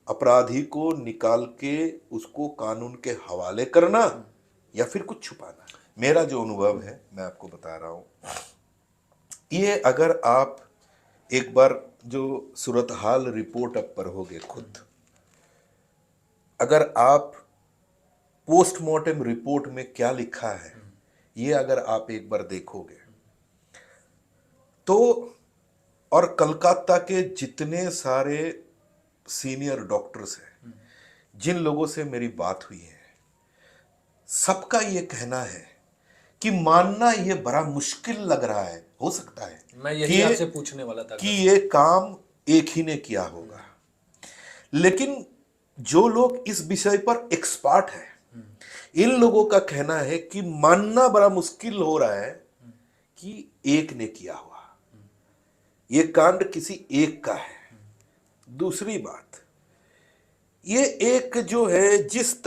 अपराधी को निकाल के उसको कानून के हवाले करना या फिर कुछ छुपाना। मेरा जो अनुभव है मैं आपको बता रहा हूं, ये अगर आप एक बार जो सूरत हाल रिपोर्ट अब पढ़ोगे खुद, अगर आप पोस्टमार्टम रिपोर्ट में क्या लिखा है ये अगर आप एक बार देखोगे तो, और कलकत्ता के जितने सारे सीनियर डॉक्टर्स हैं जिन लोगों से मेरी बात हुई है, सबका ये कहना है कि मानना ये बड़ा मुश्किल लग रहा है, हो सकता है मैं यही आपसे पूछने वाला था कि ये काम एक ही ने किया होगा, लेकिन जो लोग इस विषय पर एक्सपर्ट हैं इन लोगों का कहना है कि मानना बड़ा मुश्किल हो रहा है कि एक ने किया हुआ, ये कांड किसी एक का है। दूसरी बात, ये एक जो है जिस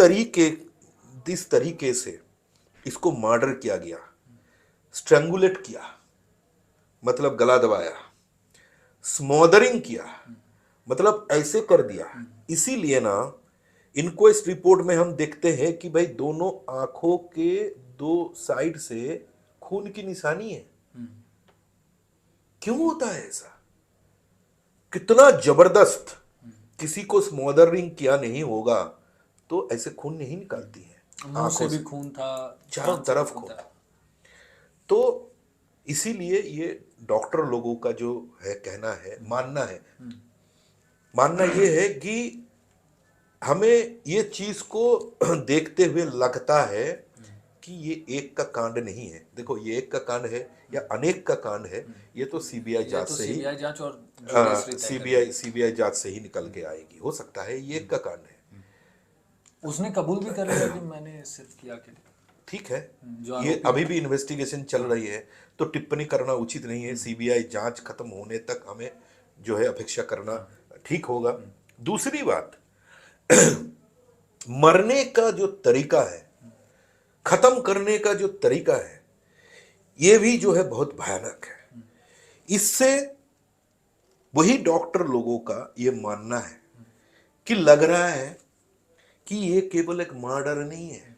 तरीके से इसको मर्डर किया गया, स्ट्रैंगुलेट किया मतलब गला दबाया, स्मोदरिंग किया मतलब ऐसे कर दिया, इसीलिए ना इनक्वेस्ट रिपोर्ट में हम देखते हैं कि भाई दोनों आंखों के दो साइड से खून की निशानी है। क्यों होता है ऐसा? कितना जबरदस्त, किसी को स्मोदरिंग किया नहीं होगा तो ऐसे खून नहीं निकलती है, मुंह से भी खून था, चारों तरफ खून। तो इसीलिए ये डॉक्टर लोगों का जो है कहना है, मानना ये है कि हमें ये चीज को देखते हुए लगता है कि ये एक का कांड नहीं है। देखो ये एक का कांड है या अनेक का कांड है, ये तो सीबीआई जांच से ही, सीबीआई जांच और सीबीआई जांच से ही निकल के आएगी। हो सकता है ये एक का कांड है। उसने कबूल भी कर लिया कि मैंने सिर्फ किया कि ठीक है, ये अभी भी इन्वेस्टिगेशन चल रही है तो टिप्पणी करना उचित नहीं है। सीबीआई जांच खत्म होने तक हमें जो है अपेक्षा करना ठीक होगा। दूसरी बात, मरने का जो तरीका है, खत्म करने का जो तरीका है, ये भी जो है बहुत भयानक है। इससे वही डॉक्टर लोगों का ये मानना है कि लग रहा है कि ये केवल एक मर्डर नहीं है,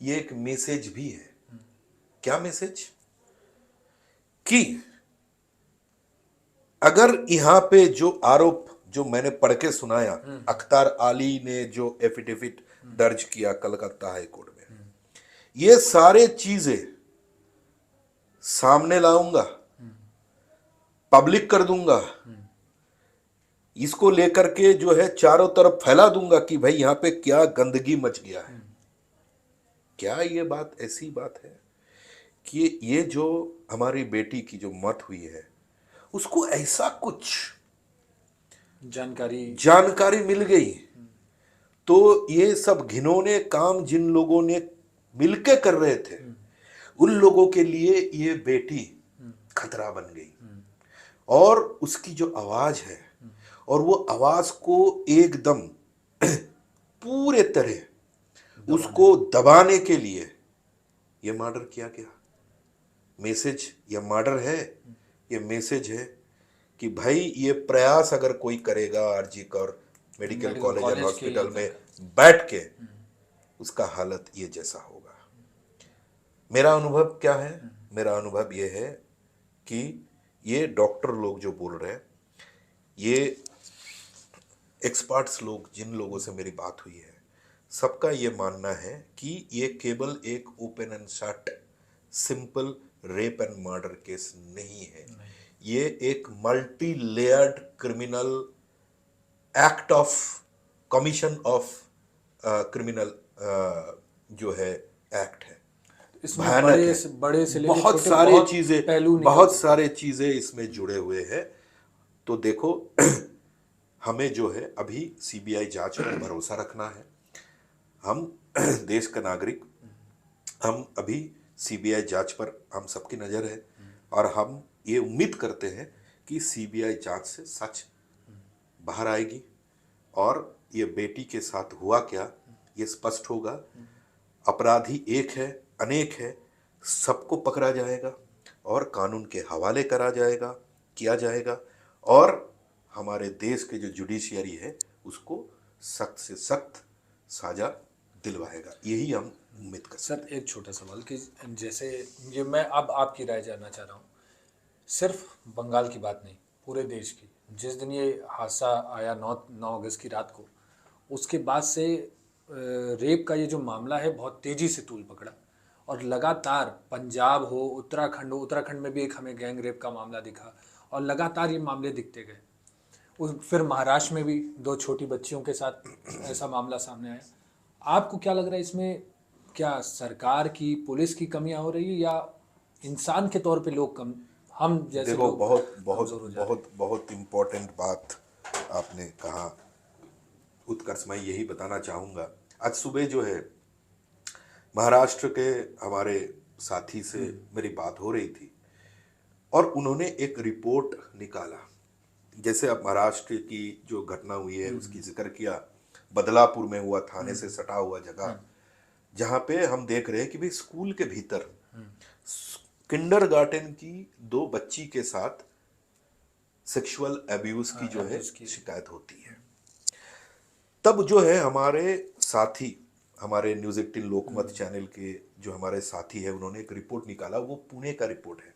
ये एक मैसेज भी है। क्या मैसेज? कि अगर यहां पे जो आरोप जो मैंने पढ़ के सुनाया, अख्तर अली ने जो एफिडेविट दर्ज किया कलकत्ता हाई कोर्ट में, ये सारे चीजें सामने लाऊंगा, पब्लिक कर दूंगा, इसको लेकर के जो है चारों तरफ फैला दूंगा कि भाई यहां पे क्या गंदगी मच गया है। क्या ये बात ऐसी बात है कि ये जो हमारी बेटी की जो मौत हुई है उसको ऐसा कुछ जानकारी मिल गई तो ये सब घिनौने काम जिन लोगों ने मिलके कर रहे थे उन लोगों के लिए ये बेटी खतरा बन गई। और उसकी जो आवाज है और वो आवाज को एकदम पूरे तरह उसको दबाने के लिए ये मर्डर किया गया। मैसेज या मर्डर है, ये मैसेज है कि भाई ये प्रयास अगर कोई करेगा RG Kar medical college and hospital में बैठ के, उसका हालत ये जैसा होगा। मेरा अनुभव क्या है? मेरा अनुभव ये है कि ये डॉक्टर लोग जो बोल रहे हैं, ये एक्सपर्ट्स लोग जिन लोगों से मेरी बात हुई है, सबका ये मानना है कि ये केवल एक open and shut simple rape and murder case नहीं है। ये एक multi layered criminal act of commission of criminal जो है एक्ट है। भयानक है, बड़े से बहुत सारे चीजें, बहुत सारे चीजें इसमें जुड़े हुए हैं। तो देखो हमें जो है अभी सीबीआई जांच पर भरोसा रखना है। हम देश का नागरिक, हम अभी सीबीआई जांच पर हम सबकी नजर है और हम ये उम्मीद करते हैं कि सीबीआई जांच से सच बाहर आएगी और ये बेटी के साथ हुआ क्या ये स्पष्ट होगा। अपराधी एक है, अनेक है, सबको पकड़ा जाएगा और कानून के हवाले किया जाएगा और हमारे देश के जो जुडिशियरी है उसको सख्त से सख्त साजा दिलवाएगा, यही हम उम्मीद कर सकते हैं। सर एक छोटा सवाल कि जैसे ये मैं अब आपकी राय जानना चाह रहा हूँ, सिर्फ बंगाल की बात नहीं, पूरे देश की। जिस दिन ये हादसा आया 9 अगस्त की रात को, उसके बाद से रेप का ये जो मामला है बहुत तेज़ी से तूल पकड़ा और लगातार पंजाब हो, उत्तराखंड हो, उत्तराखंड में भी एक हमें गैंग रेप का मामला दिखा और लगातार ये मामले दिखते गए। फिर महाराष्ट्र में भी 2 छोटी बच्चियों के साथ ऐसा मामला सामने आया। आपको क्या लग रहा है इसमें, क्या सरकार की, पुलिस की कमियां हो रही है या इंसान के तौर पे लोग कम, हम जैसे देखो, लोग बहुत कमजोर हो बहुत जा रहे हैं? बहुत बहुत इम्पोर्टेंट बात आपने कहा उत्कर्ष, मैं यही बताना चाहूँगा। आज सुबह जो है महाराष्ट्र के हमारे साथी से मेरी बात हो रही थी और उन्होंने एक रिपोर्ट निकाला। जैसे अब महाराष्ट्र की जो घटना हुई है उसकी जिक्र किया, बदलापुर में हुआ, थाने से सटा हुआ जगह, जहाँ पे हम देख रहे हैं कि भाई स्कूल के भीतर किंडरगार्टन की 2 बच्ची के साथ सेक्सुअल अब्यूज की जो है शिकायत होती है। तब जो है हमारे साथी, हमारे न्यूज़ 18 लोकमत चैनल के जो हमारे साथी है, उन्होंने एक रिपोर्ट निकाला। वो पुणे का रिपोर्ट है।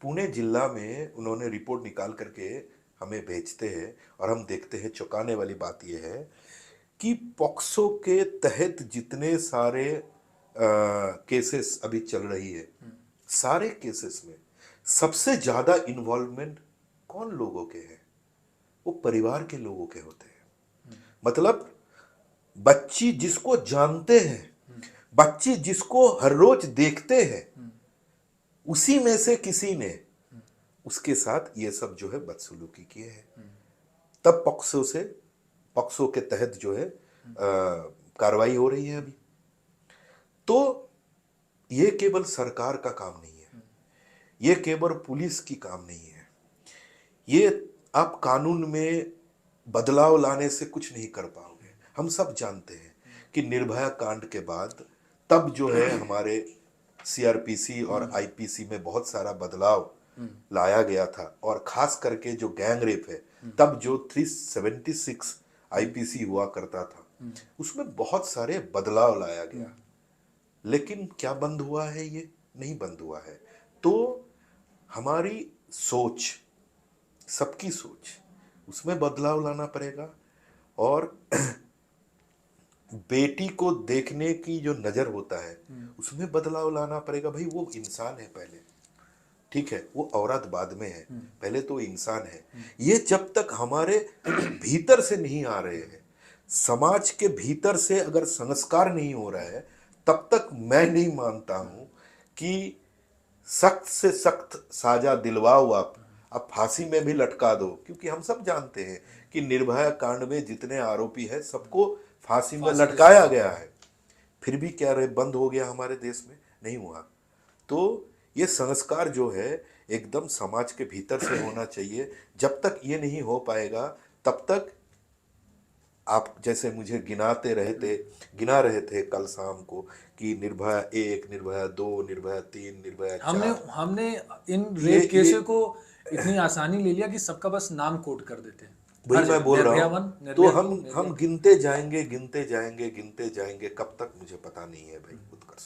पुणे जिला में उन्होंने रिपोर्ट निकाल करके हमें भेजते हैं और हम देखते हैं। चौंकाने वाली बात यह है कि पॉक्सो के तहत जितने सारे केसेस अभी चल रही है, सारे केसेस में सबसे ज्यादा इन्वॉल्वमेंट कौन लोगों के हैं? वो परिवार के लोगों के होते हैं। मतलब बच्ची जिसको जानते हैं, बच्ची जिसको हर रोज देखते हैं, उसी में से किसी ने उसके साथ ये सब जो है बदसलूकी किए हैं। तब पॉक्सो के तहत जो है कार्रवाई हो रही है अभी। तो ये केवल सरकार का काम नहीं है, ये केवल पुलिस की काम नहीं है। ये आप कानून में बदलाव लाने से कुछ नहीं कर पाओगे। हम सब जानते हैं कि निर्भया कांड के बाद तब जो है हमारे सीआरपीसी और आईपीसी में बहुत सारा बदलाव लाया गया था, और खास करके जो गैंग रेप है, तब जो 376 आईपीसी हुआ करता था, उसमें बहुत सारे बदलाव लाया गया। लेकिन क्या बंद हुआ है? ये नहीं बंद हुआ है। तो हमारी सोच, सबकी सोच, उसमें बदलाव लाना पड़ेगा। और बेटी को देखने की जो नजर होता है उसमें बदलाव लाना पड़ेगा। भाई वो इंसान है पहले, ठीक है, वो औरत बाद में है, पहले तो इंसान है। ये जब तक हमारे भीतर से नहीं आ रहे हैं, समाज के भीतर से अगर संस्कार नहीं हो रहा है, तब तक मैं नहीं मानता हूं कि सख्त से सख्त साजा दिलवाओ आप फांसी में भी लटका दो। क्योंकि हम सब जानते हैं कि निर्भया कांड में जितने आरोपी हैं सबको फांसी में लटकाया गया है, फिर भी क्या रहे बंद हो गया हमारे देश में? नहीं हुआ। तो ये संस्कार जो है एकदम समाज के भीतर से होना चाहिए। जब तक ये नहीं हो पाएगा तब तक आप जैसे मुझे गिना रहे थे कल शाम को कि निर्भया 1, निर्भया 2, निर्भया 3, निर्भया 4। हमने इन रेप केसेस को इतनी आसानी ले लिया कि सबका बस नाम कोट कर देते हैं। वही मैं बोल रहा हूँ। तो हम गिनते जाएंगे, कब तक मुझे पता नहीं है भाई।